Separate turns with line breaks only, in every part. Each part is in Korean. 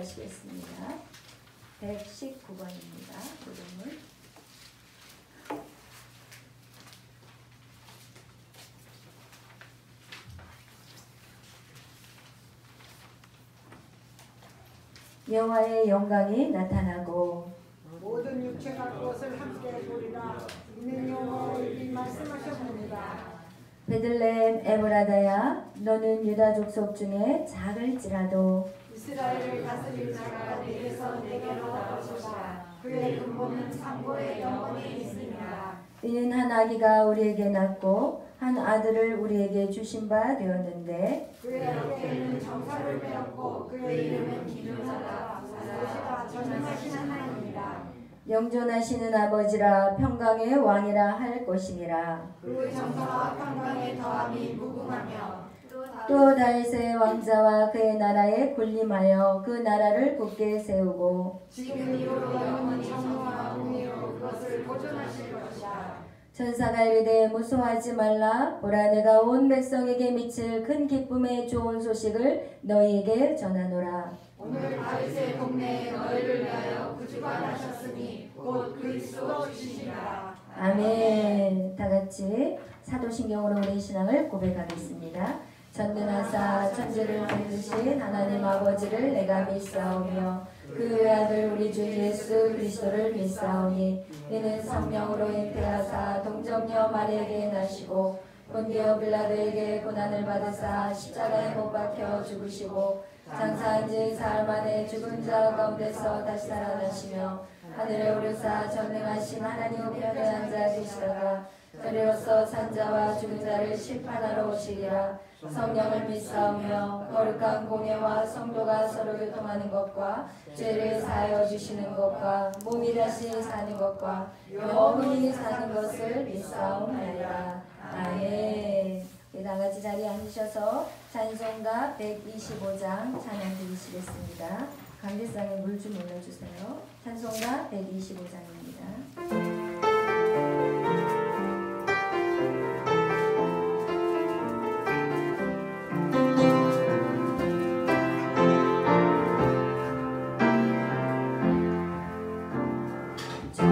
하시겠습니다. 119번입니다. 부름을. 여호와의 영광이 나타나고
모든 육체가 그것을 함께 보리라. 이는 여호와의 말씀하셨습니다.
베들레헴 에브라다야, 너는 유다 족속 중에 작을지라도
이스라엘을 다스릴 자가 내게서 내게로 나오시라. 그의 근본은 상고의 영원에 있습니다.
이는 한 아기가 우리에게 낳고 한 아들을 우리에게 주신 바 되었는데
그의 어깨에는 정사를 메었고 그의 이름은 기름자다. 사시가 전능하신 하나님이라.
영존하시는 아버지라 평강의 왕이라 할 것이니라.
그 정사와 평강의 더함이 무궁하며
또 다윗의 왕자와 그의 나라에 군림하여 그 나라를 굳게 세우고
지금 이후로 영원히 정의와 공의로 그것을 보존하실 것이다.
천사가 이르되 무서워하지 말라. 보라, 내가 온 백성에게 미칠 큰 기쁨의 좋은 소식을 너희에게 전하노라.
오늘 다윗의 동네에 너희를 위하여 구주가 나셨으니 곧 그리스도이시니라.
아멘. 다 같이 사도신경으로 우리 신앙을 고백하겠습니다. 전능하사 천지를 만드신 하나님 아버지를 내가 믿사오며 그 외아들 우리 주 예수 그리스도를 믿사오니 이는 성령으로 잉태하사 동정녀 마리아에게 나시고 본디오 빌라도에게 고난을 받으사 십자가에 못 박혀 죽으시고 장사한 지 사흘 만에 죽은 자 가운데서 다시 살아나시며 하늘에 오르사 전능하신 하나님 우편에 앉아 계시다가 저리로서 산자와 죽은 자를 심판하러 오시리라. 성령을 믿사오며 거룩한 공예와 성도가 서로 교통하는 것과 죄를 사하여 주시는 것과 몸이 다시 사는 것과 영원히 사는 것을 믿사옵나이다. 아멘. 다같이 자리에 앉으셔서 찬송가 125장 찬양 드리시겠습니다. 감개상에 물 좀 올려주세요. 찬송가 125장입니다.
오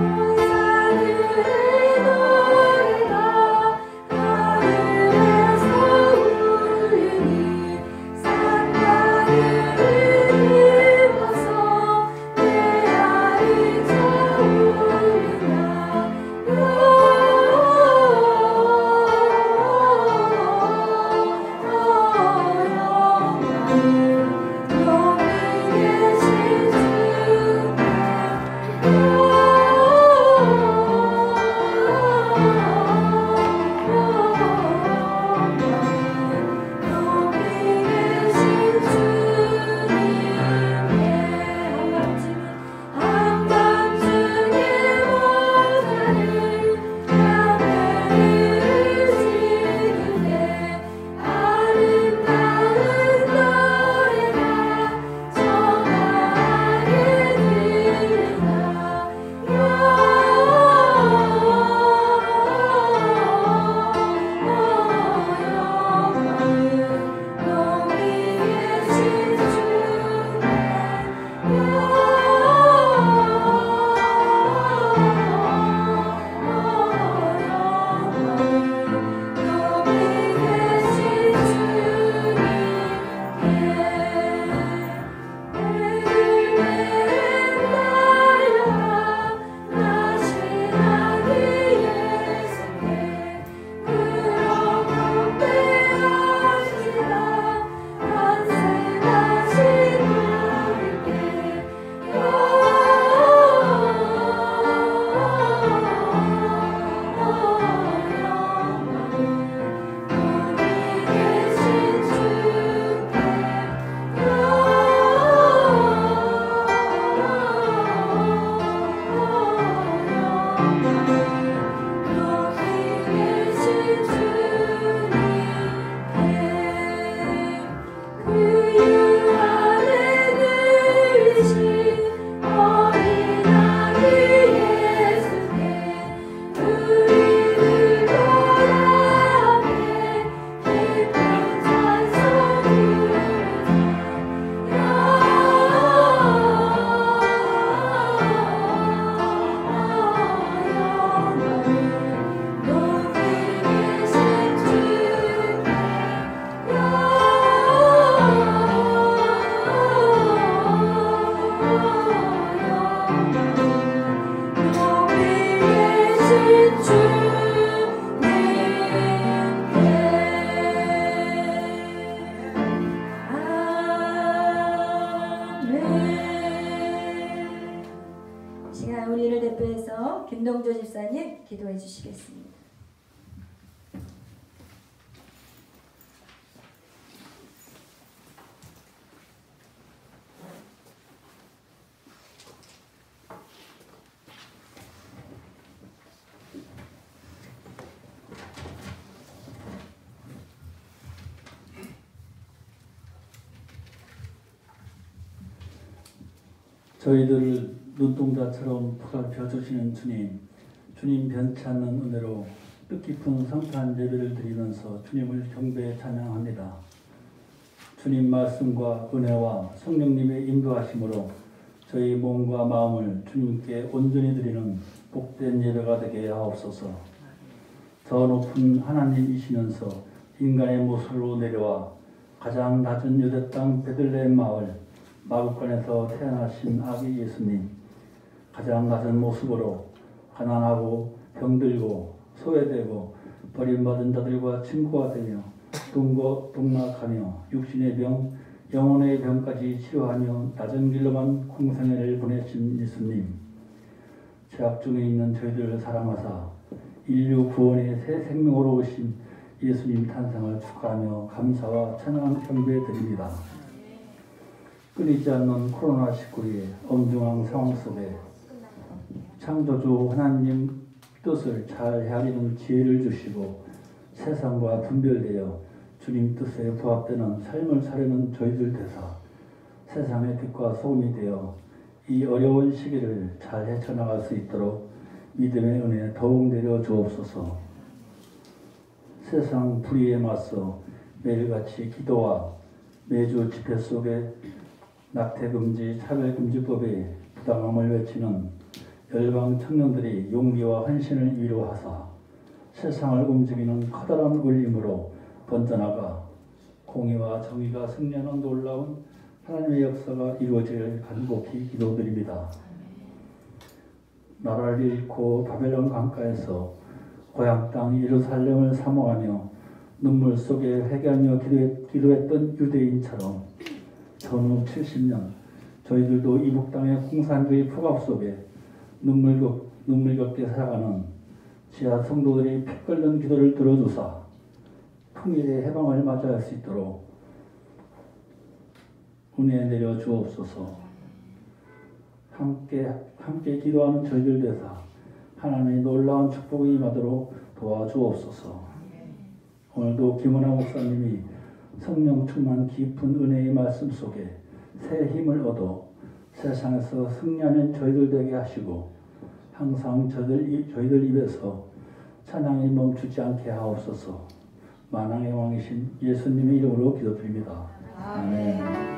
김동조 집사님 기도해 주시겠습니다.
저희들을 눈동자처럼 보살펴 주시는 주님, 주님 변치 않는 은혜로 뜻깊은 성탄 예배를 드리면서 주님을 경배 찬양합니다. 주님 말씀과 은혜와 성령님의 인도하심으로 저희 몸과 마음을 주님께 온전히 드리는 복된 예배가 되게 하옵소서. 저 높은 하나님이시면서 인간의 모습으로 내려와 가장 낮은 유대 땅 베들레헴 마을 마구간에서 태어나신 아기 예수님, 가장 낮은 모습으로 가난하고 병들고 소외되고 버림받은 자들과 친구가 되며 동락하며 육신의 병, 영혼의 병까지 치료하며 낮은 길로만 공생애를 보내신 예수님, 죄악 중에 있는 저희들을 사랑하사 인류 구원의 새 생명으로 오신 예수님 탄생을 축하하며 감사와 찬양 경배드립니다. 끊이지 않는 코로나19의 엄중한 상황 속에 창조주 하나님 뜻을 잘 헤아리는 지혜를 주시고 세상과 분별되어 주님 뜻에 부합되는 삶을 사려는 저희들 되사 세상의 빛과 소금이 되어 이 어려운 시기를 잘 헤쳐나갈 수 있도록 믿음의 은혜 더욱 내려 주옵소서. 세상 불의에 맞서 매일같이 기도와 매주 집회 속에 낙태금지, 차별금지법의 부당함을 외치는 열방 청년들이 용기와 헌신을 위로하사 세상을 움직이는 커다란 울림으로 번져나가 공의와 정의가 승리하는 놀라운 하나님의 역사가 이루어지길 간곡히 기도드립니다. 나라를 잃고 바벨론 강가에서 고향 땅 예루살렘을 사모하며 눈물 속에 회개하며 기도했던 유대인처럼 전후 70년 저희들도 이북 땅의 공산주의 폭압 속에 눈물겹게 살아가는 지하 성도들의 피 끓는 기도를 들어주사 통일의 해방을 맞이할 수 있도록 은혜 내려 주옵소서. 함께 기도하는 저희들 되사 하나님의 놀라운 축복이 임하도록 도와주옵소서. 오늘도 김은하 목사님이 성령 충만 깊은 은혜의 말씀 속에 새 힘을 얻어 세상에서 승리하는 저희들 되게 하시고 항상 저희들 입에서 찬양이 멈추지 않게 하옵소서. 만왕의 왕이신 예수님의 이름으로 기도드립니다. 아멘.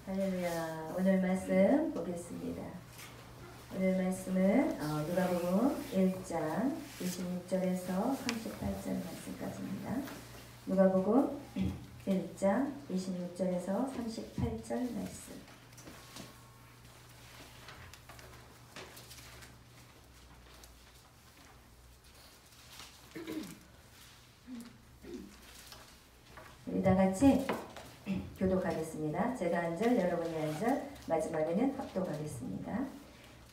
할렐루야. 오늘 말씀 보겠습니다. 오늘 말씀은 누가복음 1장 26절에서 38절 말씀까지입니다. 누가복음 1장 26절에서 38절 말씀. 우리 다 같이 교독하겠습니다. 제가 한 절, 여러분이 한 절, 마지막에는 합독하겠습니다.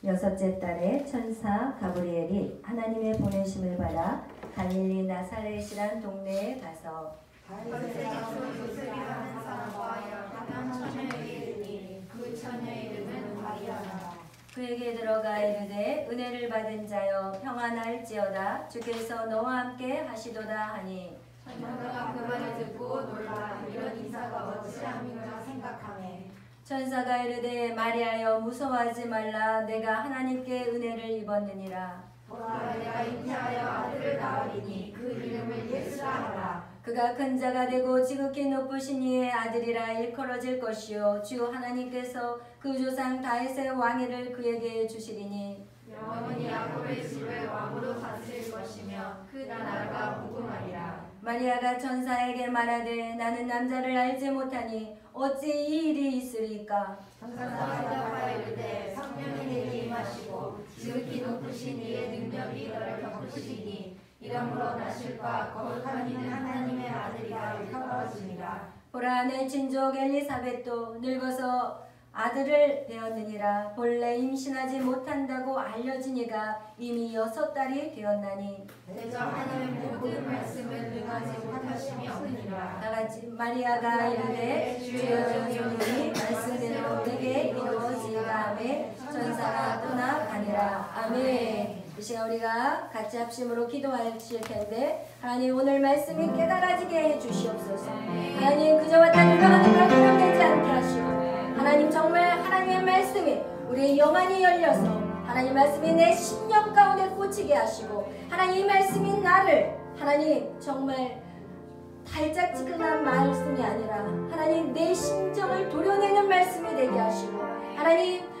여섯째 달에 천사 가브리엘이 하나님의 보내심을 받아 갈릴리 나사렛이란 동네에 가서
요셉이라는 사람과 연합한 처녀에게 이르니 그 처녀의 이름은 마리아라.
그에게 들어가 이르되 은혜를 받은 자여 평안할지어다 주께서 너와 함께 하시도다 하니
처녀가 그 말을 듣고 놀라 이런 인사가 어찌함인가 생각하매
천사가 이르되 마리아여 무서워하지 말라 내가 하나님께 은혜를 입었느니라.
보라 내가 잉태하여 아들을 낳으리니 그 이름을 예수라 하라.
그가 큰 자가 되고 지극히 높으신 이의 아들이라 일컬어질 것이요 주 하나님께서 그 조상 다윗의 왕위를 그에게 주시리니
영원히 야곱의 집을 왕으로 다스릴 것이며 그 나라가 무궁하리라.
마리아가 천사에게 말하되 나는 남자를 알지 못하니 어찌 이 일이 있으리까?
천사가 대답하여 이르되 성령이 내게 임하시고 지극히 높으신 이의 능력이 너를 덮으시니 이러므로 나실과 거룩한 이는 하나님의 아들이라 일컬어지니라.
보라 내 친족 엘리사벳도 늙어서 아들을 배었느니라. 본래 임신하지 못한다고 알려진 이가 이미 6달이 되었나니
대저 하나님의 모든 말씀을 능하지 못하심이 없느니라.
다같이 마리아가 이르되 주여 주님이 말씀대로 내게 이루어지이다 하매 천사가 떠나가니라. 아멘. 이 시간 우리가 같이 합심으로 기도하실 텐데 하나님 오늘 말씀이 깨달아지게 해주시옵소서. 하나님 그저와 단순한 말처럼 되지 않게 하시고 하나님 정말 하나님의 말씀이 우리의 영안이 열려서 하나님 말씀이 내 심령 가운데 꽂히게 하시고 하나님 이 말씀이 나를 하나님 정말 달짝지근한 말씀이 아니라 하나님 내 심정을 도려내는 말씀이 되게 하시고 하나님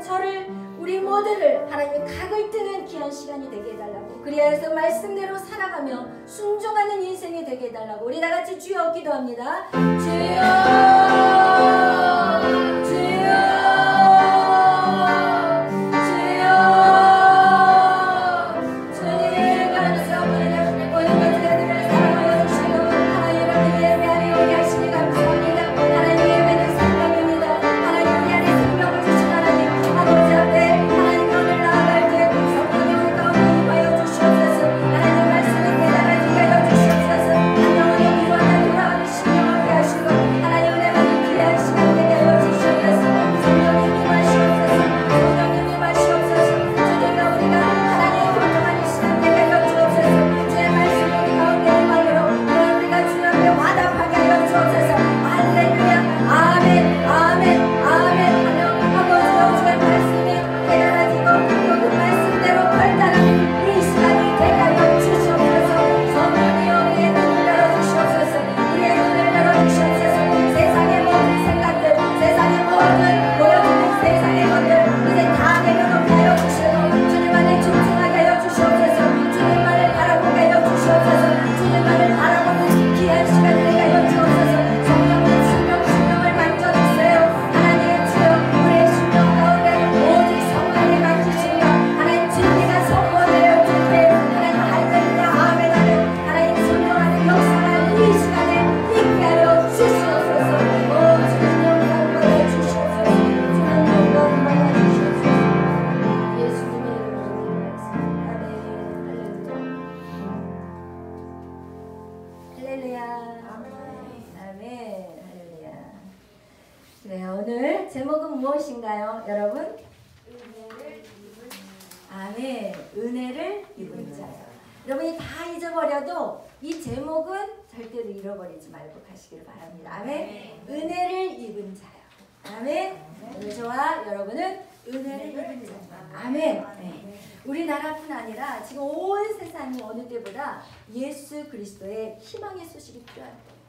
저를 우리 모두를 하나님 각을 뜨는 귀한 시간이 되게 해달라고 그리하여서 말씀대로 살아가며 순종하는 인생이 되게 해달라고 우리 다같이 주여 기도합니다. 주여 오늘 제목은 무엇인가요, 여러분? 아멘. 은혜를 입은 자요. 여러분이 다 잊어버려도 이 제목은 절대로 잃어버리지 말고 가시길 바랍니다. 아멘. 은혜를 입은 자요. 아멘. 오늘 저와 여러분은 은혜를 입은 자요. 아멘. 네. 우리나라뿐 아니라 지금 온 세상이 어느 때보다 예수 그리스도의 희망의 소식이 필요한 때예요.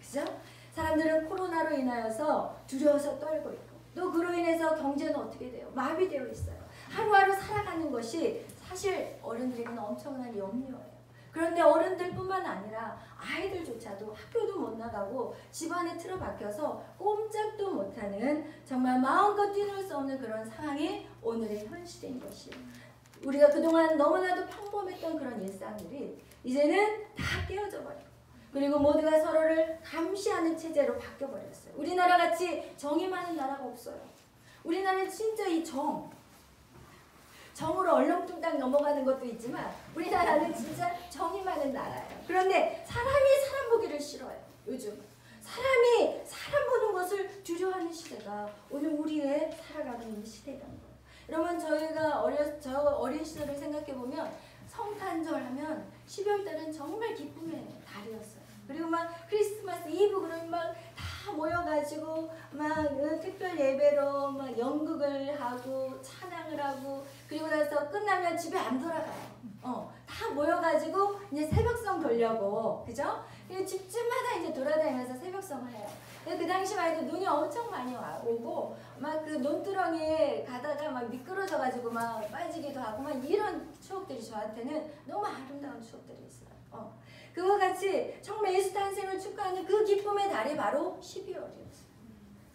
그죠? 사람들은 코로나로 인하여서 두려워서 떨고 있고 또 그로 인해서 경제는 어떻게 돼요? 마비되어 있어요. 하루하루 살아가는 것이 사실 어른들에게는 엄청난 염려예요. 그런데 어른들뿐만 아니라 아이들조차도 학교도 못 나가고 집안에 틀어박혀서 꼼짝도 못하는 정말 마음껏 뛰놀 수 없는 그런 상황이 오늘의 현실인 것이에요. 우리가 그동안 너무나도 평범했던 그런 일상들이 이제는 다 깨어져 버리고 그리고 모두가 서로를 감시하는 체제로 바뀌어버렸어요. 우리나라같이 정이 많은 나라가 없어요. 우리나라는 진짜 이 정으로 얼렁뚱땅 넘어가는 것도 있지만 우리나라는 진짜 정이 많은 나라예요. 그런데 사람이 사람 보기를 싫어해요. 요즘 사람이 사람 보는 것을 두려워하는 시대가 오늘 우리의 살아가고 있는 시대라는 거예요. 여러분 저희가 어린 시절을 생각해보면 성탄절 하면 12월달은 정말 기쁨의 달이었어요. 그리고 막 크리스마스 이브 그러면 막 다 모여가지고 막 특별 예배로 막 연극을 하고 찬양을 하고 그리고 나서 끝나면 집에 안 돌아가요. 다 모여가지고 이제 새벽성 돌려고 그죠? 집집마다 이제 돌아다니면서 새벽성을 해요. 그 당시만 해도 눈이 엄청 많이 오고 막 그 논두렁에 가다가 막 미끄러져가지고 막 빠지기도 하고 막 이런 추억들이 저한테는 너무 아름다운 추억들이 있어요. 그와 같이 정말 예수 탄생을 축하하는 그 기쁨의 달이 바로 12월이었어요.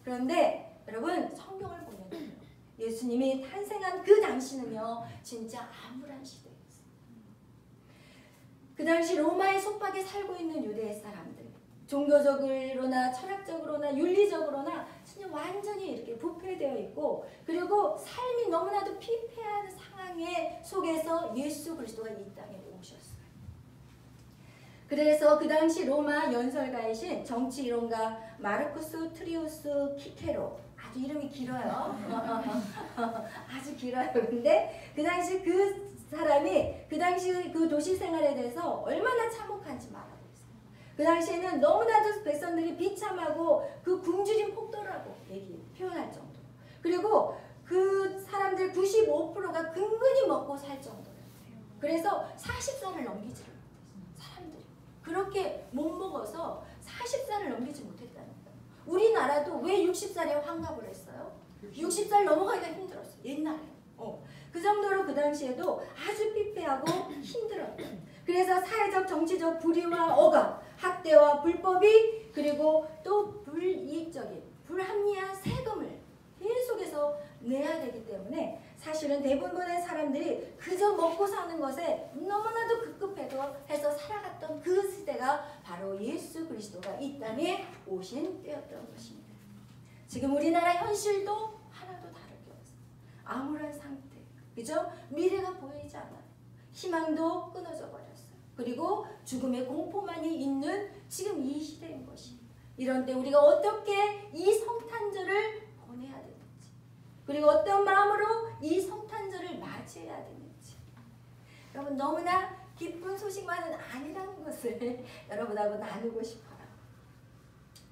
그런데 여러분 성경을 보면요, 예수님이 탄생한 그 당시는요 진짜 암울한 시대였어요. 그 당시 로마의 속박에 살고 있는 유대 사람들, 종교적으로나 철학적으로나 윤리적으로나 진짜 완전히 이렇게 부패되어 있고, 그리고 삶이 너무나도 피폐한 상황의 속에서 예수 그리스도가 이 땅에 오셨어요. 그래서 그 당시 로마 연설가이신 정치 이론가 마르쿠스 투리우스 키케로, 아주 이름이 길어요. 아주 길어요. 근데 그 당시 그 사람이 그 당시 그 도시 생활에 대해서 얼마나 참혹한지 말하고 있어요. 그 당시에는 너무나도 백성들이 비참하고 그 굶주린 폭도라고 표현할 정도. 그리고 그 사람들 95%가 근근히 먹고 살 정도였대요. 그래서 40살을 넘기지를 못했어요. 사람들이 그렇게 못 먹어서 40살을 넘기지 못했다는 거예요. 우리나라도 왜 60살에 환갑을 했어요? 60살 넘어가기가 힘들었어요. 옛날에. 그 정도로 그 당시에도 아주 피폐하고 힘들었어요. 그래서 사회적 정치적 불의와 억압, 학대와 불법이, 그리고 또 불이익적인 불합리한 세금을 계속해서 내야 되기 때문에 사실은 대부분의 사람들이 그저 먹고 사는 것에 너무나도 급급해서 살아갔던 그 시대가 바로 예수 그리스도가 이 땅에 오신 때였던 것입니다. 지금 우리나라 현실도 하나도 다르게 없어요. 암울한 상태, 그죠? 미래가 보이지 않아요. 희망도 끊어져 버렸어요. 그리고 죽음의 공포만이 있는 지금 이 시대인 것입니다. 이런 때 우리가 어떻게 이 성탄절을 보내야 되는지, 그리고 어떤 마음으로 이 성탄절을 맞이해야 되는지, 여러분 너무나 기쁜 소식만은 아니라는 것을 여러분하고 나누고 싶어요.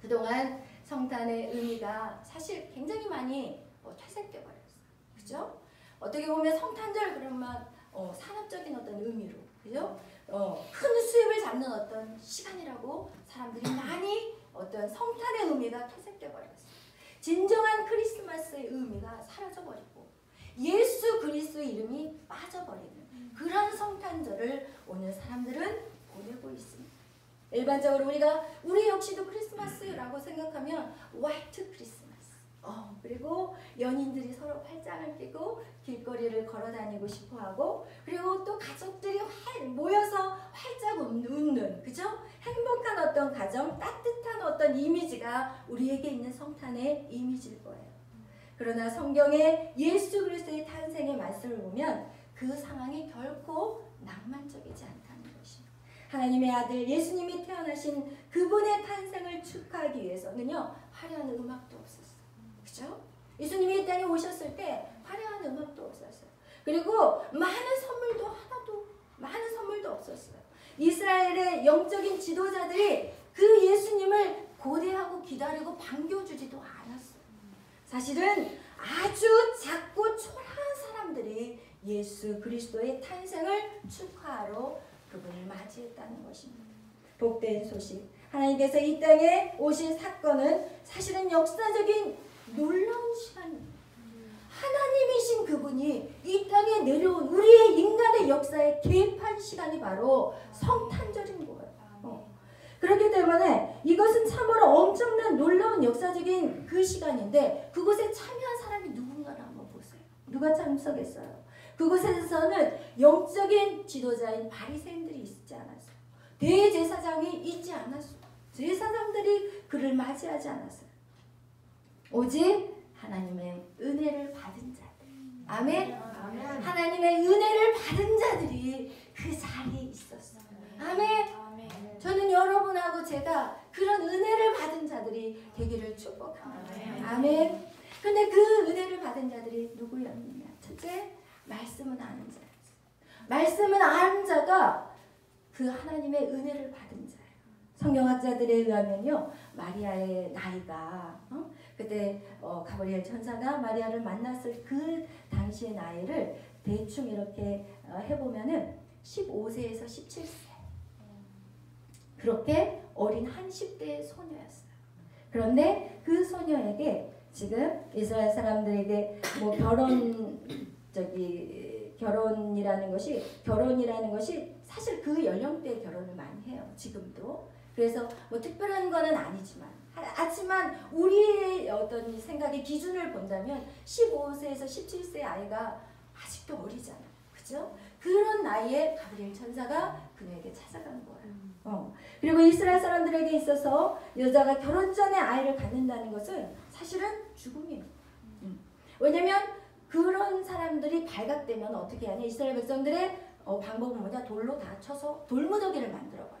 그동안 성탄의 의미가 사실 굉장히 많이 퇴색되어 버렸어요. 그죠? 어떻게 보면 성탄절 그러면 산업적인 어떤 의미로, 그죠? 큰 수입을 잡는 어떤 시간이라고 사람들이 많이 어떤 성탄의 의미가 퇴색되어 버렸어요. 진정한 크리스마스의 의미가 사라져버리고 예수 그리스도의 이름이 빠져버리는 그런 성탄절을 오늘 사람들은 보내고 있습니다. 일반적으로 우리 역시도 크리스마스라고 생각하면 화이트 크리스마스, 그리고 연인들이 서로 팔짱을 끼고 길거리를 걸어 다니고 싶어하고, 그리고 또 가족들이 모여서 활짝 웃는, 그죠? 행복한 어떤 가정, 따뜻한 어떤 이미지가 우리에게 있는 성탄의 이미지일 거예요. 그러나 성경의 예수 그리스도의 탄생의 말씀을 보면 그 상황이 결코 낭만적이지 않다는 것입니다. 하나님의 아들 예수님이 태어나신 그분의 탄생을 축하하기 위해서는요 화려한 음악도 없었어요. 그죠? 예수님이 이 땅에 오셨을 때 화려한 음악도 없었어요. 그리고 많은 선물도 없었어요. 이스라엘의 영적인 지도자들이 그 예수님을 고대하고 기다리고 반겨주지도 않았어요. 사실은 아주 작고 초라한 사람들이 예수 그리스도의 탄생을 축하하러 그분을 맞이했다는 것입니다. 복된 소식, 하나님께서 이 땅에 오신 사건은 사실은 역사적인 놀라운 시간입니다. 하나님이신 그분이 이 땅에 내려온 우리의 인간의 역사에 개입한 시간이 바로 성탄절인 거예요. 그렇기 때문에 이것은 참으로 엄청난 놀라운 역사적인 그 시간인데, 그곳에 참여한 사람이 누군가를 한번 보세요. 누가 참석했어요? 그곳에서는 영적인 지도자인 바리새인들이 있지 않았어요. 대제사장이 있지 않았어요. 제사장들이 그를 맞이하지 않았어요. 오직 하나님의 은혜를 받은 자들, 아멘?
아멘.
하나님의 은혜를 받은 자들이 그 자리에 있었어요. 아멘? 저는 여러분하고 제가 그런 은혜를 받은 자들이 되기를 축복합니다. 아멘. 근데 그 은혜를 받은 자들이 누구였느냐? 첫째, 말씀은 아는 자였어요. 말씀은 아는 자가 그 하나님의 은혜를 받은 자예요. 성경학자들에 의하면요, 마리아의 나이가 그때 가브리엘 천사가 마리아를 만났을 그 당시의 나이를 대충 이렇게 해보면은 15세에서 17세, 그렇게 어린 한 10대의 소녀였어요. 그런데 그 소녀에게 지금 이스라엘 사람들에게 뭐 결혼 결혼이라는 것이 사실 그 연령대에 결혼을 많이 해요. 지금도. 그래서 뭐 특별한 거는 아니지만 하지만 우리의 어떤 생각의 기준을 본다면 15세에서 17세 아이가 아직도 어리잖아. 그죠? 그런 나이에 가브리엘 천사가 그녀에게 찾아간 거예요. 그리고 이스라엘 사람들에게 있어서 여자가 결혼 전에 아이를 갖는다는 것은 사실은 죽음이에요. 왜냐면 그런 사람들이 발각되면 어떻게 하냐. 이스라엘 백성들의 방법은 뭐냐. 돌로 다 쳐서 돌무더기를 만들어버려요.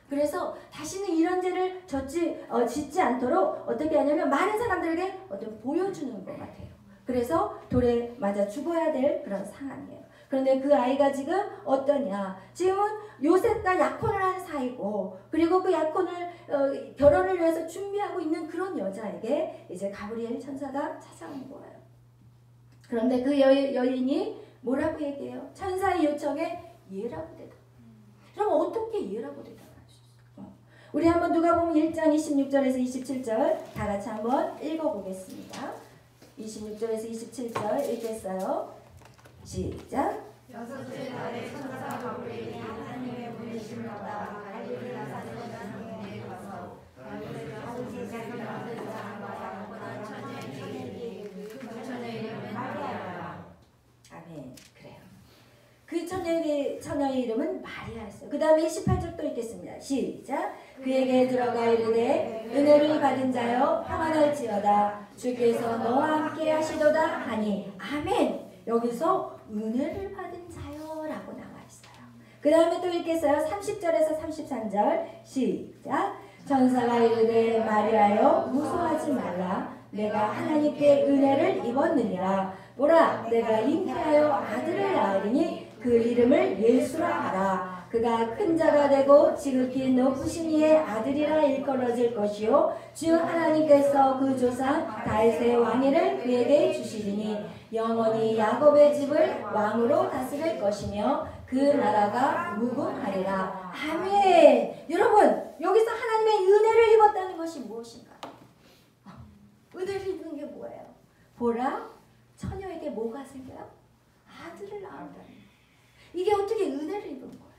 그래서 다시는 이런 죄를 짓지 않도록 어떻게 하냐면 많은 사람들에게 보여주는 것 같아요. 그래서 돌에 맞아 죽어야 될 그런 상황이에요. 그런데 그 아이가 지금 어떠냐. 지금은 요셉과 약혼을 한 사이고 그리고 그 약혼을 결혼을 위해서 준비하고 있는 그런 여자에게 이제 가브리엘 천사가 찾아온 거예요. 그런데 그 여인이 뭐라고 얘기해요? 천사의 요청에 예라고 대답. 그럼 어떻게 예라고 대답할 수 있어요? 우리 한번 누가복음 1장 26절에서 27절 다 같이 한번 읽어보겠습니다. 26절에서 27절 읽겠어요. 시작.
여섯째 달에 천사 가브리엘이 하나님의 보내심을 받아 갈릴리라 사는 데에 가서 다윗의 자손 만든 사람과 영원한 처녀에게 그 처녀의 이름은 마리아라.
아멘. 그래요. 그 처녀의 이름은 마리아였어요. 그 다음에 28절 또 읽겠습니다. 시작. 그에게 들어가 이르되 은혜를 받은 자여 평안할지어다 주께서 너와 함께 하시도다 하니. 아멘. 여기서 은혜를 받은 자여라고 나와 있어요. 그 다음에 또 읽겠어요. 30절에서 33절 시작. 천사가 이르되 마리아여 무서워하지 말라. 내가 하나님께 은혜를 입었느니라. 보라 내가 잉태하여 아들을 낳으리니 그 이름을 예수라 하라. 그가 큰 자가 되고 지극히 높으신 이의 아들이라 일컬어질 것이요 주 하나님께서 그 조상 다윗의 왕위를 그에게 주시리니 영원히 야곱의 집을 왕으로 다스릴 것이며 그 나라가 무궁하리라. 아멘. 여러분 여기서 하나님의 은혜를 입었다는 것이 무엇인가요? 은혜를 입은 게 뭐예요? 보라 처녀에게 뭐가 생겨요? 아들을 낳는다. 이게 어떻게 은혜를 입은 거예요?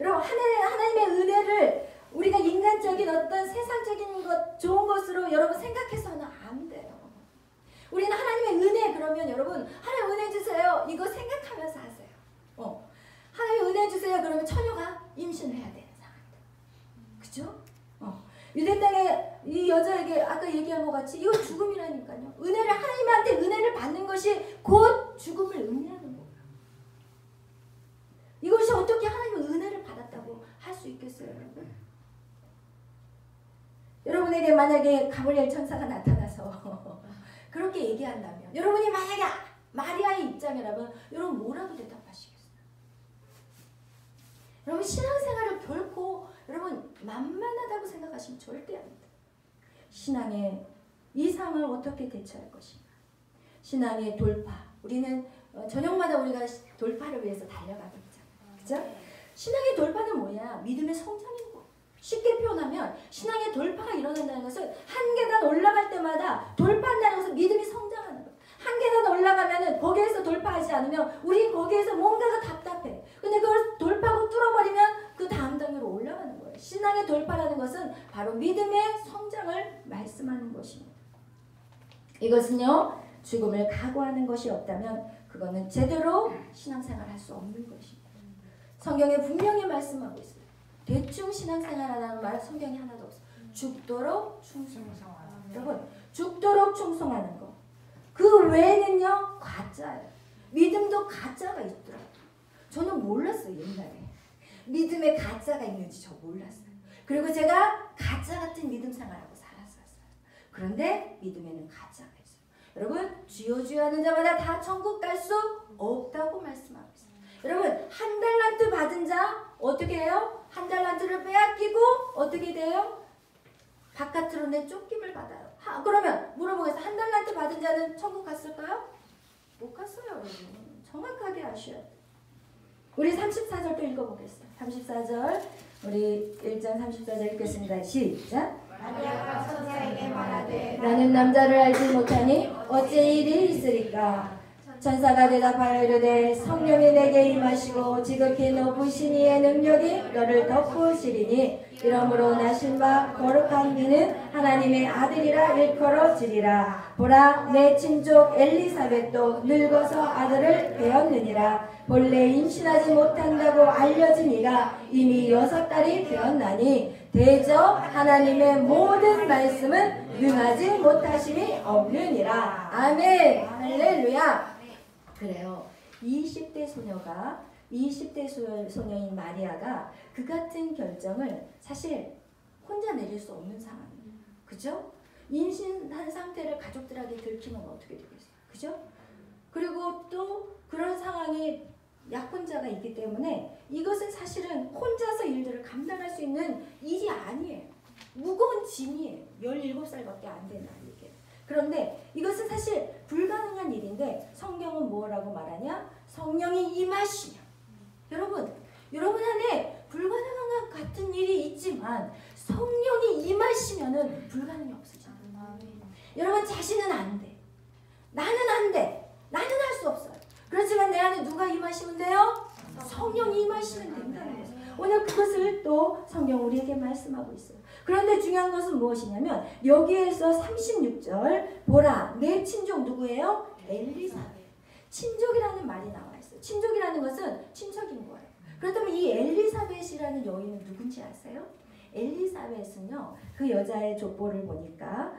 여러분 하나님의 은혜를 우리가 인간적인 어떤 세상적인 것 좋은 것으로 여러분 생각해서는 안 돼요. 우리는 하나님의 은혜 그러면 여러분 하나님 은혜 주세요 이거 생각하면서 하세요. 하나님 은혜 주세요 그러면 처녀가 임신을 해야 되는 상황이다. 그죠? 유대 땅에 이 여자에게 아까 얘기한 것 같이 이거 죽음이라니까요. 은혜를 하나님한테 은혜를 받는 것이 곧 죽음을 의미하는 거예요. 이것이 어떻게 하나님의 은혜를 받았다고 할 수 있겠어요, 여러분? 여러분에게 만약에 가브리엘 천사가 나타나서 그렇게 얘기한다면 여러분이 만약에 마리아의 입장이라면 여러분 뭐라고 대답하시겠어요? 여러분 신앙생활을 결코 여러분 만만하다고 생각하시면 절대 안 돼요. 신앙의 이 상을 어떻게 대처할 것인가? 신앙의 돌파. 우리는 저녁마다 우리가 돌파를 위해서 달려가고 있잖아요. 그죠? 신앙의 돌파는 뭐냐? 믿음의 성장인 거. 쉽게 표현하면 신앙의 돌파가 일어난다는 것은 한 계단 올라갈 때마다 돌파한다는 것은 믿음이 성장하는 거예요. 한 계단 올라가면은 거기에서 돌파하지 않으면 우리 거기에서 뭔가가 답답해. 근데 그걸 돌파하고 뚫어버리면 그 다음 단계로 올라가는 거예요. 신앙의 돌파라는 것은 바로 믿음의 성장을 말씀하는 것입니다. 이것은요 죽음을 각오하는 것이 없다면 그거는 제대로 신앙생활 할 수 없는 것입니다. 성경에 분명히 말씀하고 있어요. 대충 신앙생활하라는 말 성경에 하나도 없어요. 죽도록 충성하라. 여러분 죽도록 충성하는 거. 그 외에는요 가짜예요. 믿음도 가짜가 있더라고요. 저는 몰랐어요. 옛날에 믿음에 가짜가 있는지 저 몰랐어요. 그리고 제가 가짜 같은 믿음 생활하고 살았었어요. 그런데 믿음에는 가짜가 있어요. 여러분 주여 주여 하는 자마다 다 천국 갈 수 없다고 말씀하고 있어요. 여러분 한 달란트 받은 자 어떻게 해요? 한 달란트를 빼앗기고 어떻게 돼요? 바깥으로 내쫓김을 받아요. 그러면 물어보겠습니다. 한 달란트 받은 자는 천국 갔을까요? 못 갔어요. 여러분. 정확하게 아셔야 돼요. 우리 34절도 읽어보겠습니다. 34절 우리 1장 34절 읽겠습니다. 시작.
마리아가 천사에게 말하되
나는 남자를 알지 못하니 어째 일이 있으리까. 천사가 대답하여 이르되 성령이 내게 임하시고 지극히 높으신 이의 능력이 너를 덮으시리니 이러므로 나신 바 거룩한 이는 하나님의 아들이라 일컬어지리라. 보라 내 친족 엘리사벳도 늙어서 아들을 배었느니라. 본래 임신하지 못한다고 알려진 이가 이미 6달이 되었나니 대저 하나님의 모든 말씀은 능하지 못하심이 없느니라. 아멘. 할렐루야. 그래요. 20대 소녀인 마리아가 그 같은 결정을 사실 혼자 내릴 수 없는 상황이에요. 그죠? 임신한 상태를 가족들에게 들키면 어떻게 되겠어요? 그죠? 그리고 또 그런 상황이 약혼자가 있기 때문에 이것은 사실은 혼자서 일들을 감당할 수 있는 일이 아니에요. 무거운 짐이에요. 17살밖에 안 되는 아이에게. 그런데 이것은 사실 불가능한 일인데 성경은 뭐라고 말하냐? 성령이 임하시면. 여러분 안에 불가능한 것 같은 일이 있지만 성령이 임하시면은 불가능이 없어져요. 여러분 자신은 안 돼. 나는 안 돼. 나는 할 수 없어요. 그렇지만 내 안에 누가 임하시면 돼요? 성령이 임하시면 된다는 거죠. 오늘 그것을 또 성경 우리에게 말씀하고 있어요. 그런데 중요한 것은 무엇이냐면 여기에서 36절 보라 내 친족 누구예요? 엘리사벳. 친족이라는 말이 나와 있어요. 친족이라는 것은 친척인 거예요. 그렇다면 이 엘리사벳이라는 여인은 누군지 아세요? 엘리사벳은요 그 여자의 족보를 보니까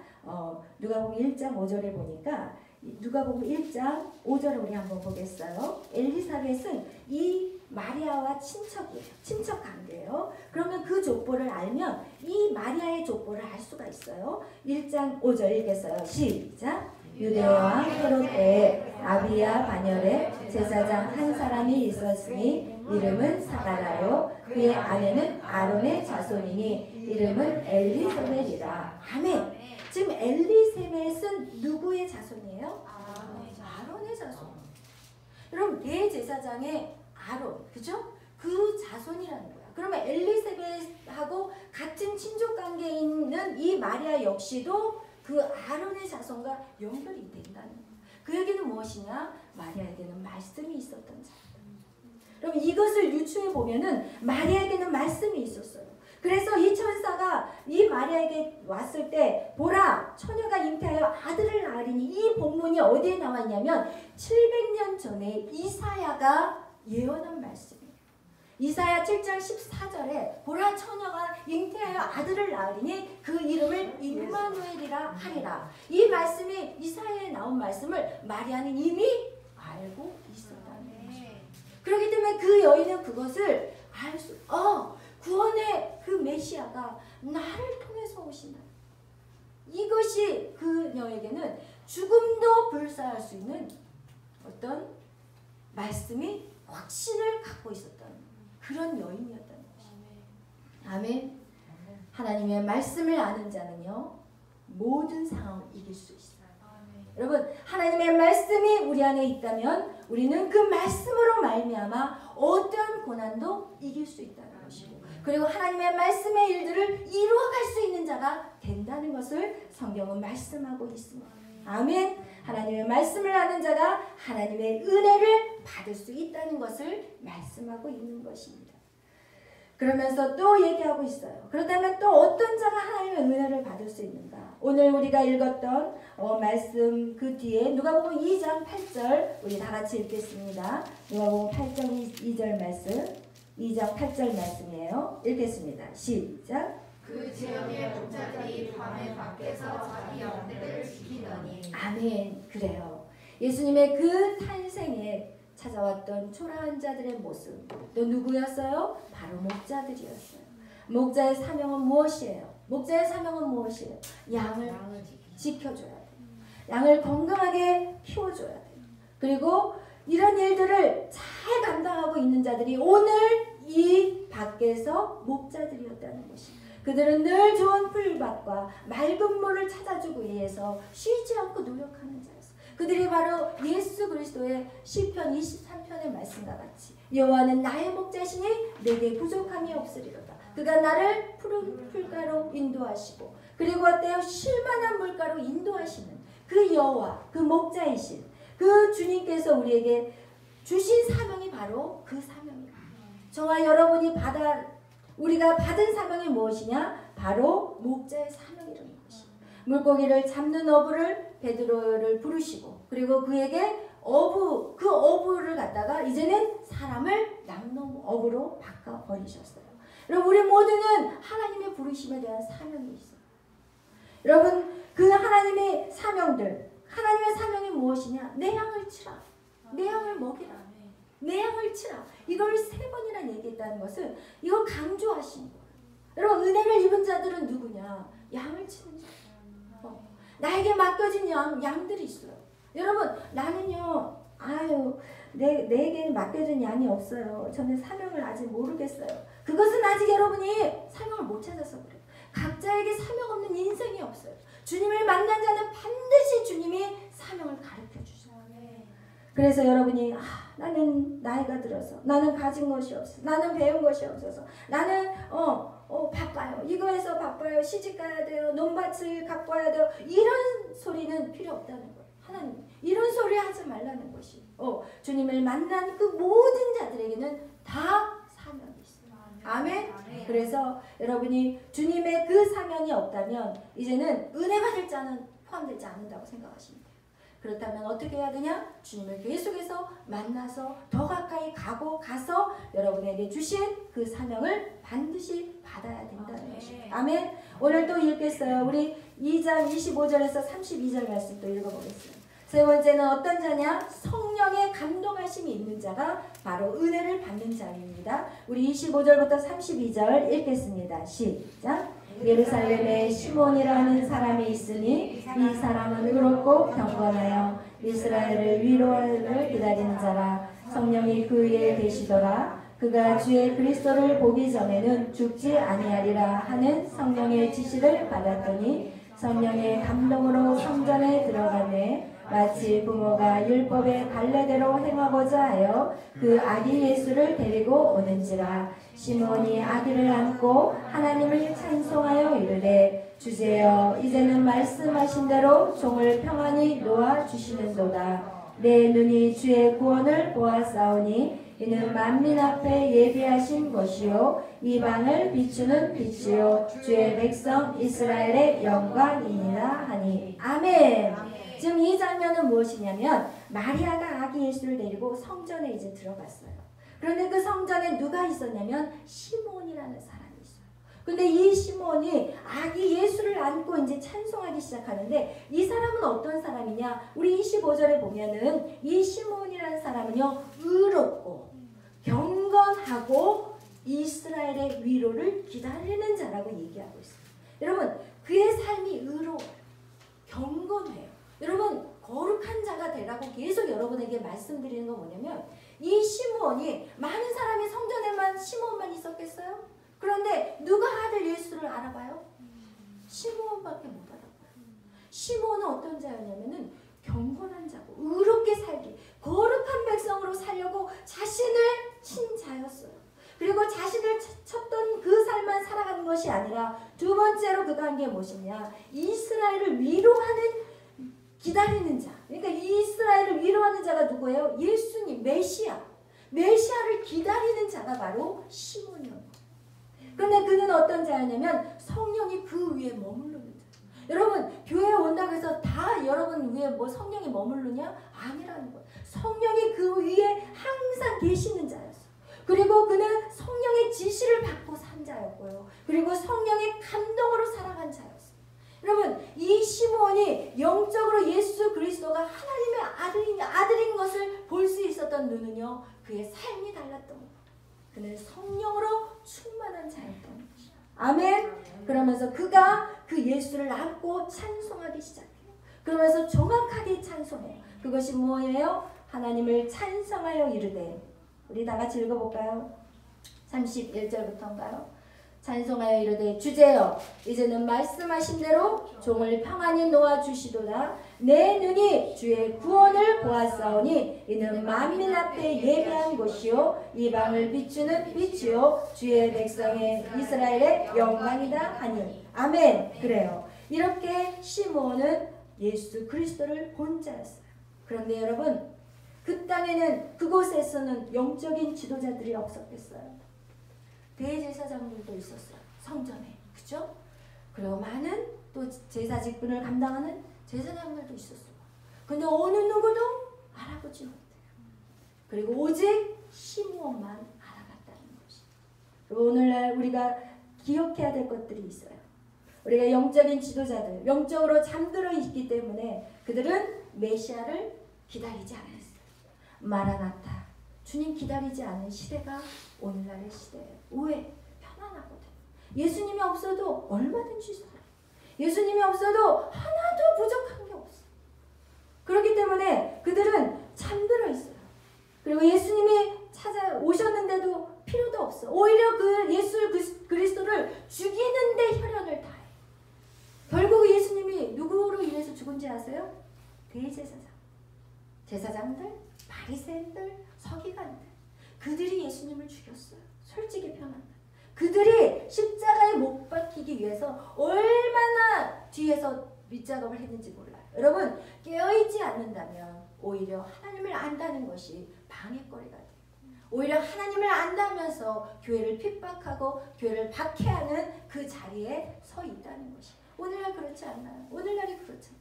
누가복음 1장 5절에 보니까 누가복음 1장 5절을 우리 한번 보겠어요. 엘리사벳은 이 마리아와 친척이에요. 친척 관계예요. 그러면 그 족보를 알면 이 마리아의 족보를 알 수가 있어요. 1장 5절 읽겠어요. 시작. 유대와 헤롯 때에 아비야 반열에 제사장 한 사람이 있었으니 이름은 사가라요. 그의 아내는 아론의 자손이니 이름은 엘리사벳이라. 아멘. 지금 엘리사벳은 누구의 자손이에요? 아론의 자손. 여러분 대제사장의 아론, 그죠? 그 자손이라는 거야. 그러면 엘리사벳하고 같은 친족 관계에 있는 이 마리아 역시도 그 아론의 자손과 연결이 된다는 거야. 그 얘기는 무엇이냐? 마리아에게는 말씀이 있었던 자. 그럼 이것을 유추해 보면은 마리아에게는 말씀이 있었어요. 그래서 이 천사가 이 마리아에게 왔을 때 보라 처녀가 잉태하여 아들을 낳으리니 이 본문이 어디에 나와 있냐면 700년 전에 이사야가 예언한 말씀이에요. 이사야 7장 14절에 보라 처녀가 잉태하여 아들을 낳으리니 그 이름을 임마누엘이라 하리라. 이 말씀이 이사야에 나온 말씀을 마리아는 이미 알고 있었다는 거죠. 그렇기 때문에 그 여인은 그것을 알 수, 구원의 그 메시아가 나를 통해서 오신다. 이것이 그녀에게는 죽음도 불사할 수 있는 어떤 말씀이 확신을 갖고 있었던 그런 여인이었다는 것입니다. 아멘. 하나님의 말씀을 아는 자는요 모든 상황을 이길 수 있어요. 여러분 하나님의 말씀이 우리 안에 있다면 우리는 그 말씀으로 말미암아 어떠한 고난도 이길 수 있다는 것이고 그리고 하나님의 말씀의 일들을 이루어갈 수 있는 자가 된다는 것을 성경은 말씀하고 있습니다. 아멘. 하나님의 말씀을 아는 자가 하나님의 은혜를 받을 수 있다는 것을 말씀하고 있는 것입니다. 그러면서 또 얘기하고 있어요. 그렇다면 또 어떤 자가 하나님의 은혜를 받을 수 있는가? 오늘 우리가 읽었던 말씀 그 뒤에 누가복음 2장 8절 우리 다 같이 읽겠습니다. 누가복음 8장 2절 말씀 2장 8절 말씀이에요. 읽겠습니다. 시작.
그 지역의 목자들이 밤에 밖에서 자기 영들을 지키더니
아멘. 그래요. 예수님의 그 탄생에 찾아왔던 초라한 자들의 모습 또 누구였어요? 바로 목자들이었어요. 목자의 사명은 무엇이에요? 목자의 사명은 무엇이에요? 양을 지켜줘야 돼요. 양을 건강하게 키워줘야 돼요. 그리고 이런 일들을 잘 감당하고 있는 자들이 오늘 이 밖에서 목자들이었다는 것입니다. 그들은 늘 좋은 풀밭과 맑은 물을 찾아주기 위해서 쉬지 않고 노력하는 자였어요. 그들이 바로 예수 그리스도의 시편 23편의 말씀과 같이 여호와는 나의 목자시니 내게 부족함이 없으리로다. 그가 나를 푸른 풀가로 인도하시고 그리고 어때요? 쉴만한 물가로 인도하시는 그 여호와 그 목자이신 그 주님께서 우리에게 주신 사명이 바로 그 사명이에요. 저와 여러분이 우리가 받은 사명이 무엇이냐? 바로 목자의 사명이라는 것이. 물고기를 잡는 어부를 베드로를 부르시고 그리고 그에게 그 어부를 갖다가 이제는 사람을 낭농 어부로 바꿔 버리셨어요. 여러분 우리 모두는 하나님의 부르심에 대한 사명이 있어요. 여러분 그 하나님의 사명이 무엇이냐? 내 양을 치라. 내 양을 먹이라. 내 양을 치라. 이걸 3번이나 얘기했다는 것은 이걸 강조하신 거예요. 여러분 은혜를 입은 자들은 누구냐? 양을 치는 자. 나에게 맡겨진 양들이 있어요. 여러분 나는요 내게 맡겨진 양이 없어요. 저는 사명을 아직 모르겠어요. 그것은 아직 여러분이 사명을 못 찾아서 그래요. 각자에게 사명 없는 인생이 없어요. 주님을 만난 자는 반드시 주님이 사명을 가르쳐 주셔요. 그래서 여러분이 나는 나이가 들어서 나는 가진 것이 없어, 나는 배운 것이 없어서 나는 바빠요, 이거에서 바빠요, 시집 가야 돼요, 논밭을 갖고 와야 돼요, 이런 소리는 필요 없다는 거예요. 하나님 이런 소리 하지 말라는 것이 주님을 만난 그 모든 자들에게는 다 사명이 있어요. 아멘. 그래서 여러분이 주님의 그 사명이 없다면 이제는 은혜 받을 자는 포함되지 않는다고 생각하시면 돼요. 그렇다면 어떻게 해야 되냐? 주님을 계속해서 만나서 더 가까이 가서 여러분에게 주신 그 사명을 반드시 받아야 된다는 것이에요. 아멘. 오늘 또 읽겠어요. 우리 2장 25절에서 32절 말씀 또 읽어보겠습니다. 세 번째는 어떤 자냐? 성령의 감동하심이 있는 자가 바로 은혜를 받는 자입니다. 우리 25절부터 32절 읽겠습니다. 시작. 예루살렘에 시몬이라는 사람이 있으니 이 사람은 의롭고 경건하여 이스라엘을 위로하기를 기다리는 자라. 성령이 그 위에 계시더라. 그가 주의 그리스도를 보기 전에는 죽지 아니하리라 하는 성령의 지시를 받았더니 성령의 감동으로 성전에 들어가매 마치 부모가 율법의 갈래대로 행하고자 하여 그 아기 예수를 데리고 오는지라. 시몬이 아기를 안고 하나님을 찬송하여 이르되 주제여 이제는 말씀하신 대로 종을 평안히 놓아 주시는도다. 내 눈이 주의 구원을 보았사오니 이는 만민 앞에 예비하신 것이요 이방을 비추는 빛이요 주의 백성 이스라엘의 영광이니라 하니. 아멘. 지금 이 장면은 무엇이냐면 마리아가 아기 예수를 데리고 성전에 이제 들어갔어요. 그런데 그 성전에 누가 있었냐면 시몬이라는 사람이 있어요. 근데 이 시몬이 아기 예수를 안고 이제 찬송하기 시작하는데 이 사람은 어떤 사람이냐? 우리 25절에 보면은 이 시몬이라는 사람은요 의롭고 경건하고 이스라엘의 위로를 기다리는 자라고 얘기하고 있어요. 여러분 그의 삶이 의로워요. 경건해요. 여러분 거룩한 자가 되라고 계속 여러분에게 말씀드리는 건 뭐냐면 이 시몬이 많은 사람이 성전에만 시몬만 있었겠어요? 그런데 누가 아들 예수를 알아봐요? 시몬밖에 못 알아봐요. 시몬은 어떤 자였냐면은 경건한 자고 의롭게 살기, 거룩한 백성으로 살려고 자신을 친 자였어요. 그리고 자신을 쳤던 그 삶만 살아가는 것이 아니라 두 번째로 그가 한 게 무엇이냐? 이스라엘을 위로하는 기다리는 자. 그러니까 이스라엘을 위로하는 자가 누구예요? 예수님, 메시아를 기다리는 자가 바로 시몬이었어요. 그런데 그는 어떤 자였냐면 성령이 그 위에 머무르는 자. 여러분 교회에 온다고 해서 다 여러분 위에 뭐 성령이 머무르냐? 아니라는 거예요. 성령이 그 위에 항상 계시는 자였어요. 그리고 그는 성령의 지시를 받고 산 자였고요. 그리고 성령의 감동으로 살아간 자였어요. 여러분 이 시몬이 영적으로 예수 그리스도가 하나님의 아들인 것을 볼 수 있었던 눈은요 그의 삶이 달랐던 거예요. 그는 성령으로 충만한 자였던 것이죠. 아멘. 그러면서 그가 그 예수를 안고 찬송하기 시작해요. 그러면서 정확하게 찬송해요. 그것이 뭐예요? 하나님을 찬송하여 이르되. 우리 다 같이 읽어볼까요? 31절부터인가요? 찬송하여 이르되 주제여 이제는 말씀하신 대로 종을 평안히 놓아주시도다. 내 눈이 주의 구원을 보았사오니 이는 만민 앞에 예비한 곳이요 이방을 비추는 빛이요 주의 백성의 이스라엘의 영광이다 하니. 아멘. 그래요. 이렇게 시몬은 예수 그리스도를 본 자였어요. 그런데 여러분, 그 땅에는, 그곳에서는 영적인 지도자들이 없었겠어요. 대제사장들도 있었어요. 성전에. 그죠? 그리고 많은 또 제사 직분을 감당하는 제사장들도 있었어요. 근데 어느 누구도 알아보지 못해요. 그리고 오직 시므온만 알아봤다는 것이. 그리고 오늘날 우리가 기억해야 될 것들이 있어요. 우리가 영적인 지도자들, 영적으로 잠들어 있기 때문에 그들은 메시아를 기다리지 않았어요. 마라나타, 주님 기다리지 않는 시대가 오늘날의 시대예요. 왜? 편안하거든. 예수님이 없어도 얼마든지 살아요. 예수님이 없어도 하나도 부족한 게 없어요. 그렇기 때문에 그들은 잠들어 있어요. 그리고 예수님이 찾아오셨는데도 필요도 없어. 오히려 그 예수 그리스도를 죽이는데 혈연을 다해. 결국 예수님이 누구로 인해서 죽은지 아세요? 대제사장, 제사장들, 바리새인들, 서기관들, 그들이 예수님을 죽였어요. 솔직히 편한. 그들이 십자가에 못 박히기 위해서 얼마나 뒤에서 밑작업을 했는지 몰라요. 여러분, 깨어있지 않는다면 오히려 하나님을 안다는 것이 방해거리가 돼요. 오히려 하나님을 안다면서 교회를 핍박하고 교회를 박해하는 그 자리에 서 있다는 것이. 오늘날 그렇지 않나요? 오늘날이 그렇죠.